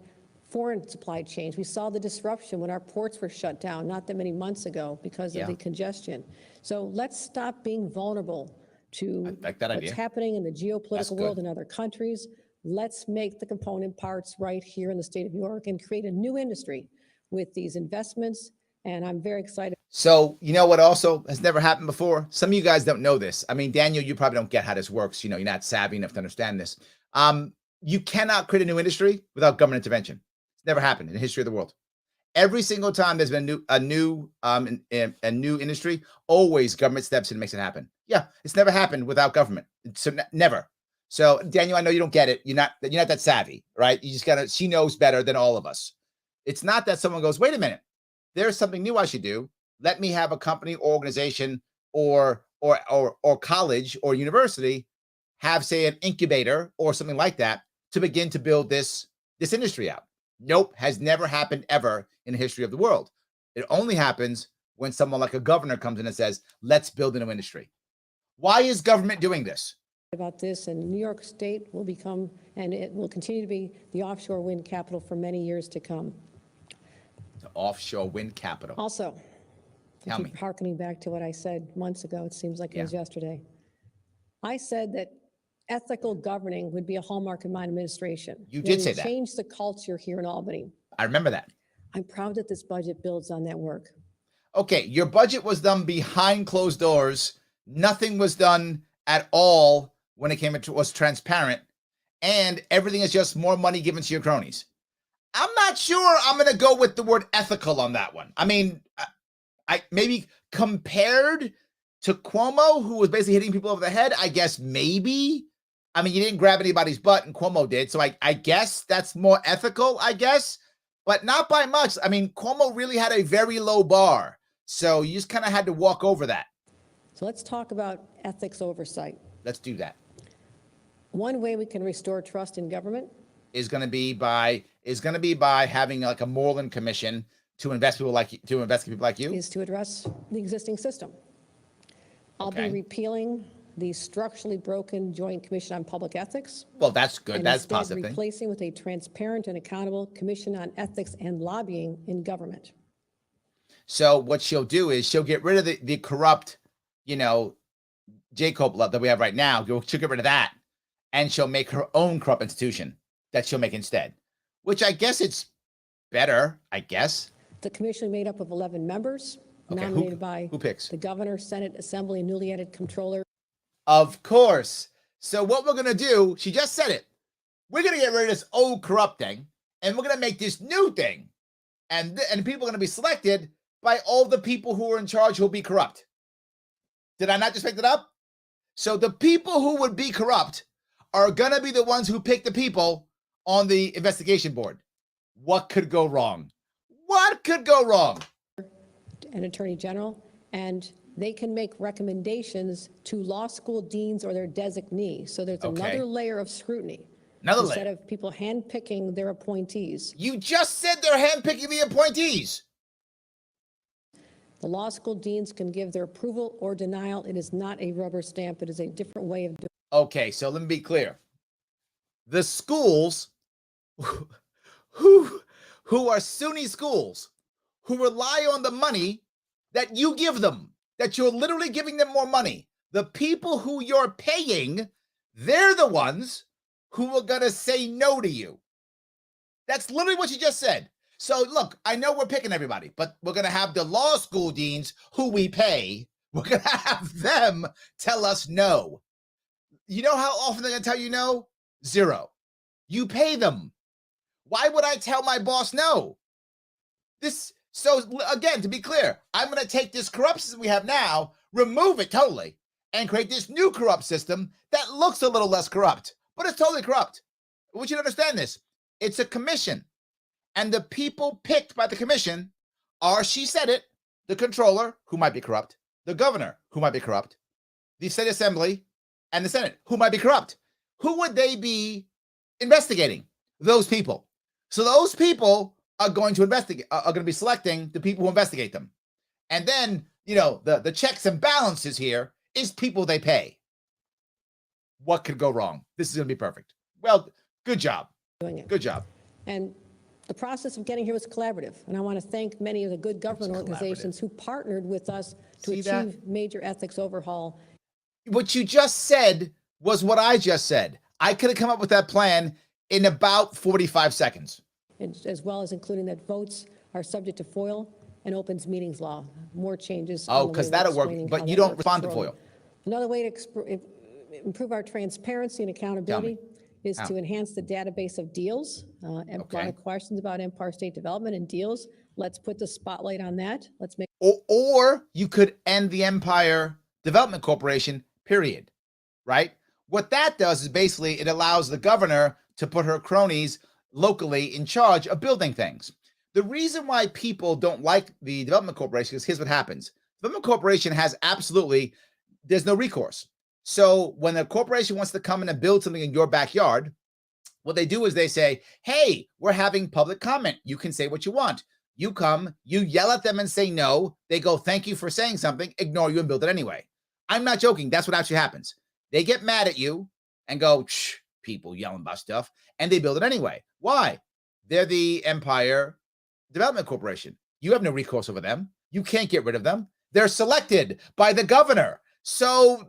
foreign supply chains. We saw the disruption when our ports were shut down not that many months ago because of the congestion. So let's stop being vulnerable to what's happening in the geopolitical world in other countries. Let's make the component parts right here in the state of New York and create a new industry with these investments. And I'm very excited. So, you know what also has never happened before? Some of you guys don't know this. I mean, Daniel, you probably don't get how this works. You know, you're not savvy enough to understand this. You cannot create a new industry without government intervention. It's never happened in the history of the world. Every single time there's been a new industry, always government steps in and makes it happen. Yeah, it's never happened without government. So never. So Daniel, I know you don't get it. You're not that savvy, right? You just gotta. She knows better than all of us. It's not that someone goes, wait a minute, there's something new I should do. Let me have a company, organization, or college or university have, say, an incubator or something like that to begin to build this industry out. Nope, has never happened ever in the history of the world. It only happens when someone like a governor comes in and says, let's build a new industry. Why is government doing this? About this, and New York State will become, and it will continue to be, the offshore wind capital for many years to come. The offshore wind capital. Also, I keep hearkening back to what I said months ago. It seems like it was yesterday. I said that ethical governing would be a hallmark of my administration. You did say that. Change the culture here in Albany. I remember that. I'm proud that this budget builds on that work. Okay, your budget was done behind closed doors. Nothing was done at all when it came to was transparent, and everything is just more money given to your cronies. I'm not sure I'm going to go with the word ethical on that one. I mean, I maybe compared to Cuomo, who was basically hitting people over the head, I guess maybe. I mean, you didn't grab anybody's butt, and Cuomo did, so I guess that's more ethical, I guess, but not by much. I mean, Cuomo really had a very low bar, so you just kind of had to walk over that. So let's talk about ethics oversight. Let's do that. One way we can restore trust in government is going to be by having like a Moreland commission to investigate people like you. Is to address the existing system. I'll be repealing the structurally broken Joint Commission on Public Ethics. Well, that's good. That's positive. Replacing with a transparent and accountable Commission on Ethics and Lobbying in Government. So what she'll do is she'll get rid of the corrupt, Jacob that we have right now. She'll get rid of that, and she'll make her own corrupt institution that she'll make instead, which I guess it's better, I guess. The commission made up of 11 members, nominated by who picks? The governor, Senate, Assembly, and newly added comptroller. Of course. So what we're going to do, she just said it. We're going to get rid of this old corrupt thing, and we're going to make this new thing. And people are going to be selected by all the people who are in charge who will be corrupt. Did I not just make that up? So the people who would be corrupt are going to be the ones who pick the people on the investigation board. What could go wrong? What could go wrong? An attorney general, and they can make recommendations to law school deans or their designee. So there's another layer of scrutiny. Instead of people handpicking their appointees. You just said they're handpicking the appointees. The law school deans can give their approval or denial. It is not a rubber stamp. It is a different way of doing it. Okay, so let me be clear. The schools who are SUNY schools, who rely on the money that you give them, that you're literally giving them more money. The people who you're paying, they're the ones who are going to say no to you. That's literally what you just said. So look, I know we're picking everybody, but we're going to have the law school deans who we pay. We're going to have them tell us no. You know how often they're going to tell you no? Zero. You pay them. Why would I tell my boss no? So again, to be clear, I'm going to take this corrupt system we have now, remove it totally, and create this new corrupt system that looks a little less corrupt, but it's totally corrupt. I want you to understand this. It's a commission, and the people picked by the commission are, she said it, the controller, who might be corrupt, the governor, who might be corrupt, the state assembly, and the Senate, who might be corrupt. Who would they be investigating? Those people. So those people are going to investigate, are going to be selecting the people who investigate them. And then, you know, the checks and balances here is people they pay. What could go wrong? This is going to be perfect. Well, good job. Good job. And the process of getting here was collaborative. And I want to thank many of the good government organizations who partnered with us to achieve major ethics overhaul. What you just said was what I just said. I could have come up with that plan in about 45 seconds. As well as including that votes are subject to FOIL and opens meetings law. More changes. Oh, because that'll work, but you don't respond to FOIL. Another way to improve our transparency and accountability is to enhance the database of deals. A lot of questions about Empire State Development and deals. Let's put the spotlight on that. Let's make. Or you could end the Empire Development Corporation, period. Right? What that does is basically it allows the governor to put her cronies locally in charge of building things. The reason why people don't like the Development Corporation is here's what happens. Development Corporation has there's no recourse. So when a corporation wants to come in and build something in your backyard, what they do is they say, hey, we're having public comment. You can say what you want. You come, you yell at them and say no. They go, thank you for saying something, ignore you and build it anyway. I'm not joking. That's what actually happens. They get mad at you and go, shh, people yelling about stuff, and they build it anyway. Why? They're the Empire Development Corporation. You have no recourse over them. You can't get rid of them. They're selected by the governor. So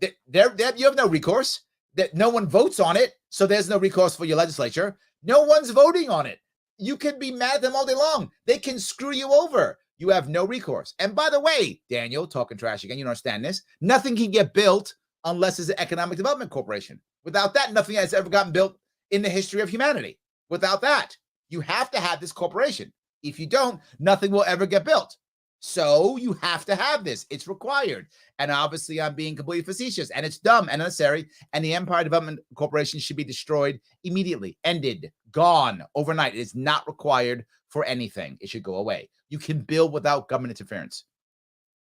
you have no recourse. That no one votes on it, so there's no recourse for your legislature. No one's voting on it. You can be mad at them all day long. They can screw you over. You have no recourse. And by the way, Daniel, talking trash again, you don't understand this. Nothing can get built unless it's an economic development corporation. Without that, nothing has ever gotten built in the history of humanity. Without that, you have to have this corporation. If you don't, nothing will ever get built. So you have to have this. It's required. And obviously, I'm being completely facetious, and it's dumb and unnecessary. And the Empire Development Corporation should be destroyed immediately, ended, gone overnight. It is not required for anything. It should go away. You can build without government interference.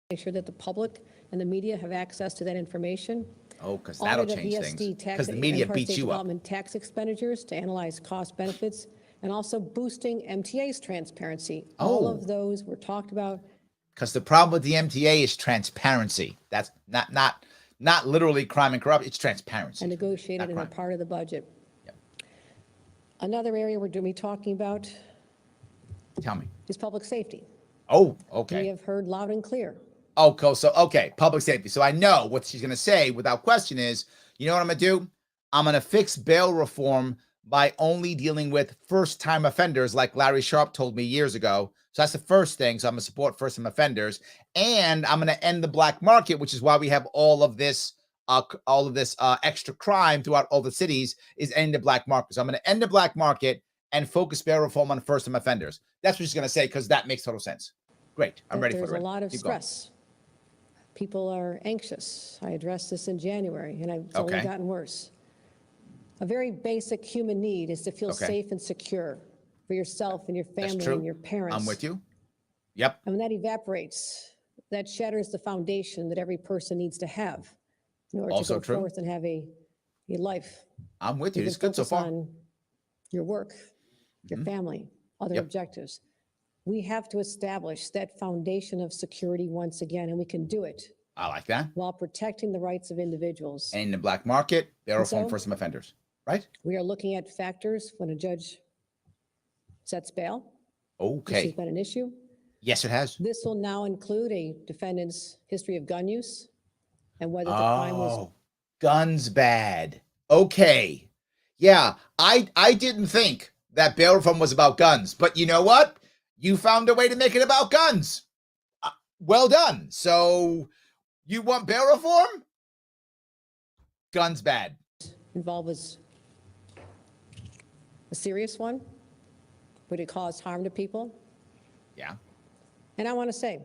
Make sure that the public and the media have access to that information. Oh, because that'll change things. Because the media beats you up. Tax expenditures to analyze cost benefits, and also boosting MTA's transparency. All of those were talked about. Because the problem with the MTA is transparency. That's not literally crime and corruption. It's transparency. And negotiated in a part of the budget. Yep. Another area we're going to be talking about. Tell me. Is public safety. Oh, okay. We have heard loud and clear. Oh, cool. So, okay, public safety. So I know what she's going to say without question is, you know what I'm going to do? I'm going to fix bail reform by only dealing with first-time offenders like Larry Sharpe told me years ago. So that's the first thing. So I'm going to support first-time offenders. And I'm going to end the black market, which is why we have all of this extra crime throughout all the cities is ending the black market. So I'm going to end the black market and focus bail reform on first-time offenders. That's what she's going to say because that makes total sense. Great. I'm ready for it. There's a lot of stress People are anxious. I addressed this in January, and it's only Okay. gotten worse. A very basic human need is to feel Okay. safe and secure for yourself and your That's family true. and your parents. I'm with you. Yep. And when that evaporates, that shatters the foundation that every person needs to have in order Also to go true. forth and have a life. I'm with you. You It's can good so focus far. on your work, your family, other Yep. objectives. We have to establish that foundation of security once again, and we can do it I like that. while protecting the rights of individuals. And in the black market, bail reform so- for some offenders, right? We are looking at factors when a judge sets bail. This Okay. has been an issue. Yes, it has. This will now include a defendant's history of gun use and whether the crime was. Oh, guns bad. Okay. Yeah, I didn't think that bail reform was about guns, but you know what? You found a way to make it about guns. Well done. So you want bail reform? Guns bad. Involved was a serious one. Would it cause harm to people? Yeah. And I want to say,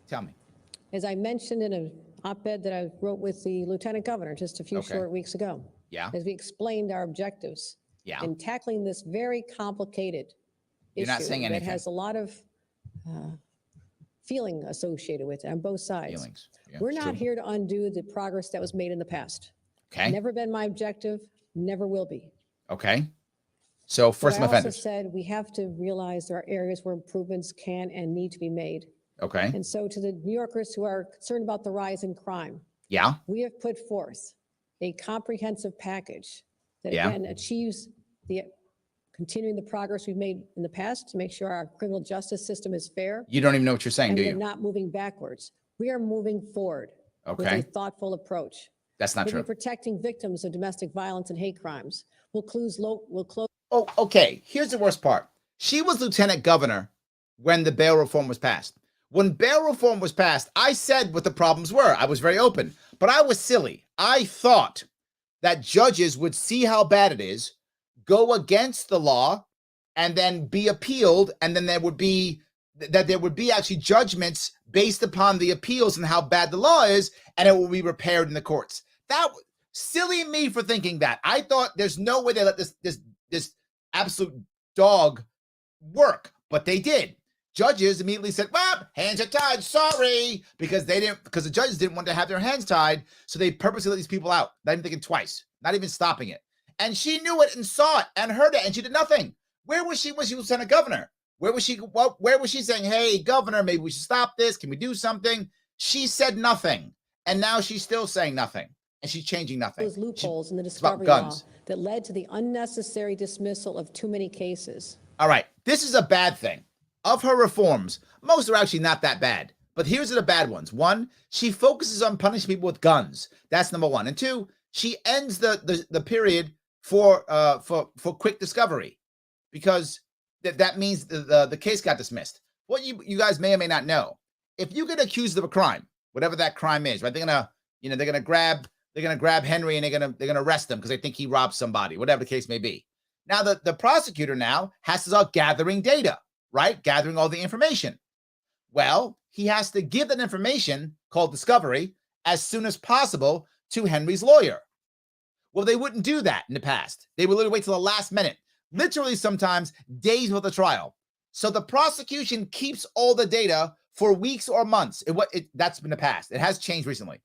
Tell me. as I mentioned in an op-ed that I wrote with the Lieutenant Governor just a few Okay. short weeks ago, Yeah. as we explained our objectives Yeah. in tackling this very complicated You're not issue saying that anything. has a lot of feeling associated with it on both sides. Feelings. Yeah, We're it's not true. here to undo the progress that was made in the past. Okay. Never been my objective, never will be. Okay. So for But some I also offenders. said we have to realize there are areas where improvements can and need to be made. Okay. And so to the New Yorkers who are concerned about the rise in crime, Yeah. we have put forth a comprehensive package that Yeah. again achieves the continuing the progress we've made in the past to make sure our criminal justice system is fair You don't even know what you're saying, and do we're you? not moving backwards. We are moving forward with Okay. a thoughtful approach. That's not We'll be true. protecting victims of domestic violence and hate crimes. We'll close Oh, okay. Here's the worst part. She was lieutenant governor when the bail reform was passed. When bail reform was passed, I said what the problems were. I was very open, but I was silly. I thought that judges would see how bad it is, go against the law, and then be appealed, and then there would be actually judgments based upon the appeals and how bad the law is, and it will be repaired in the courts. That silly me for thinking that. I thought there's no way they let this absolute dog work, but they did. Judges immediately said, well, hands are tied, sorry, because the judges didn't want to have their hands tied, so they purposely let these people out, not even thinking twice, not even stopping it. And she knew it and saw it and heard it, and she did nothing. Where was she when she was lieutenant governor? Where was she saying, hey, governor, maybe we should stop this, can we do something? She said nothing, and now she's still saying nothing, and she's changing nothing. those loopholes in the about discovery law guns. that led to the unnecessary dismissal of too many cases. All right, this is a bad thing. Of her reforms, most are actually not that bad. But here's the bad ones. One, she focuses on punishing people with guns. That's number one. And two, she ends the period for quick discovery, because that means the case got dismissed. What you guys may or may not know, if you get accused of a crime, whatever that crime is, right? They're gonna grab Henry and they're gonna arrest him because they think he robbed somebody, whatever the case may be. Now the prosecutor now has to start gathering data, right? Gathering all the information. Well, he has to give that information called discovery as soon as possible to Henry's lawyer. Well, they wouldn't do that in the past. They would literally wait till the last minute, literally sometimes days before the trial. So the prosecution keeps all the data for weeks or months. That's been the past. It has changed recently.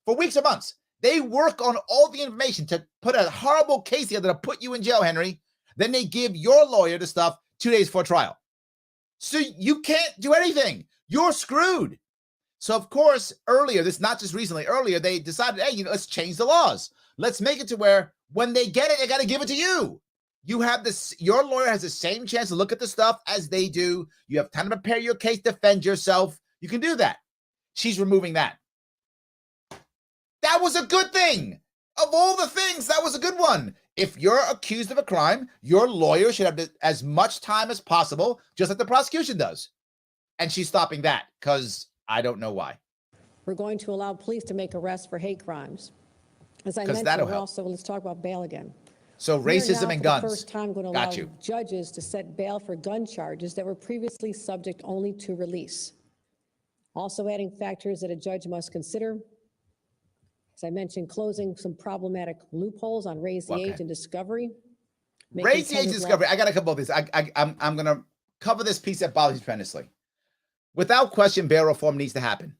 For weeks or months, they work on all the information to put a horrible case together to put you in jail, Henry. Then they give your lawyer the stuff 2 days before trial. So you can't do anything. You're screwed. So, of course, earlier, this not just recently, earlier, they decided, hey, let's change the laws. Let's make it to where when they get it, they got to give it to you. You have this, your lawyer has the same chance to look at the stuff as they do. You have time to prepare your case, defend yourself. You can do that. She's removing that. That was a good thing. Of all the things, that was a good one. If you're accused of a crime, your lawyer should have as much time as possible, just like the prosecution does. And she's stopping that because I don't know why. We're going to allow police to make arrests for hate crimes. As I 'Cause mentioned, that'll we're help. also, let's talk about bail again. So We are racism now, and for guns. the first time, going to Got allow you. judges to set bail for gun charges that were previously subject only to release. Also adding factors that a judge must consider. As I mentioned, closing some problematic loopholes on raise the age and discovery. Raise the age discovery. I got a couple of these. I'm going to cover this piece that bothers me tremendously. Without question, bail reform needs to happen,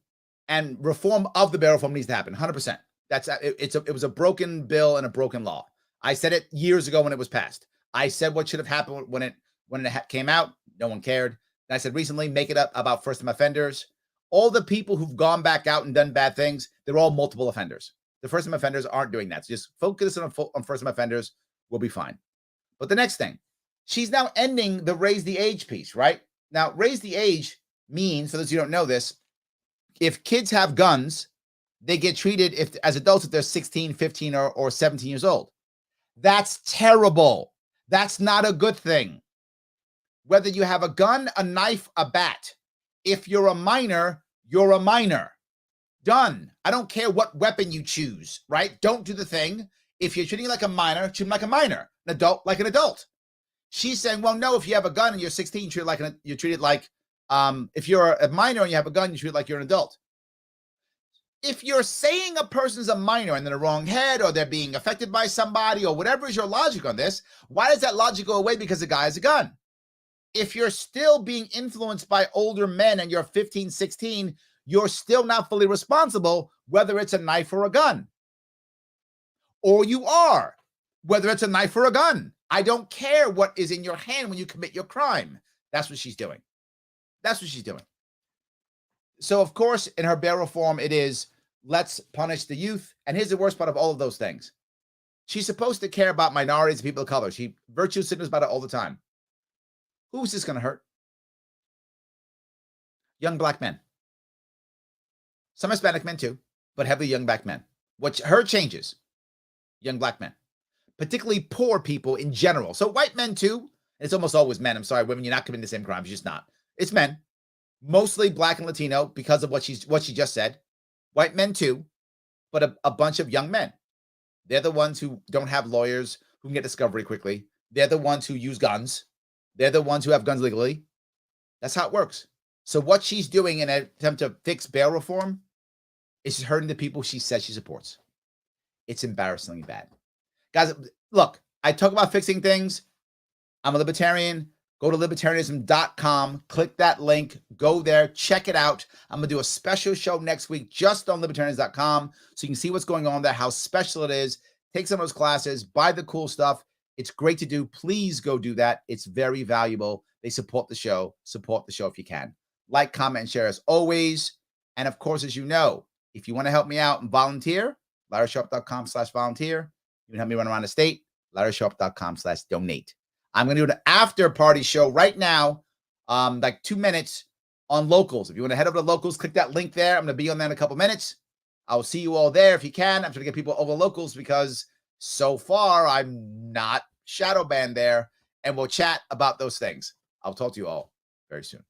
and reform of the bail reform needs to happen. 100%. It was a broken bill and a broken law. I said it years ago when it was passed. I said what should have happened when it came out. No one cared. And I said recently, make it up about first-time offenders. All the people who've gone back out and done bad things, they're all multiple offenders. The first-time offenders aren't doing that. So just focus on first-time offenders. We'll be fine. But the next thing, she's now ending the raise the age piece, right? Now, raise the age means, for those of you who don't know this, if kids have guns, they get treated as adults if they're 16, 15, or 17 years old. That's terrible. That's not a good thing. Whether you have a gun, a knife, a bat, if you're a minor, you're a minor. Done. I don't care what weapon you choose, right? Don't do the thing. If you're treating like a minor, treat them like a minor. An adult like an adult. She's saying, well, no, if you have a gun and you're 16, you're treated like, if you're a minor and you have a gun, you treat it like you're an adult. If you're saying a person's a minor and they're in the wrong head, or they're being affected by somebody, or whatever is your logic on this, why does that logic go away because the guy has a gun? If you're still being influenced by older men and you're 15, 16, you're still not fully responsible, whether it's a knife or a gun. Or you are, whether it's a knife or a gun. I don't care what is in your hand when you commit your crime. That's what she's doing. That's what she's doing. So, of course, in her bail reform, it is, let's punish the youth. And here's the worst part of all of those things. She's supposed to care about minorities and people of color. She virtue signals about it all the time. Who's this going to hurt? Young black men. Some Hispanic men too, but heavily young black men. What her changes, young black men. Particularly poor people in general. So white men too. It's almost always men. I'm sorry, women, you're not committing the same crimes. You're just not. It's men. Mostly black and Latino because of what she just said. White men too, but a bunch of young men. They're the ones who don't have lawyers who can get discovery quickly. They're the ones who use guns. They're the ones who have guns legally. That's how it works. So what she's doing in an attempt to fix bail reform is hurting the people she says she supports. It's embarrassingly bad. Guys, look, I talk about fixing things. I'm a libertarian. Go to libertarianism.com, click that link, go there, check it out. I'm going to do a special show next week just on libertarianism.com so you can see what's going on there, how special it is. Take some of those classes, buy the cool stuff. It's great to do. Please go do that. It's very valuable. They support the show. Support the show if you can. Like, comment, and share as always. And of course, as you know, if you want to help me out and volunteer, LarrySharpe.com/volunteer. You can help me run around the state, LarrySharpe.com/donate. I'm going to do an after party show right now, like 2 minutes on locals. If you want to head over to locals, click that link there. I'm going to be on there in a couple minutes. I will see you all there if you can. I'm trying to get people over locals because so far I'm not shadow banned there, and we'll chat about those things. I'll talk to you all very soon.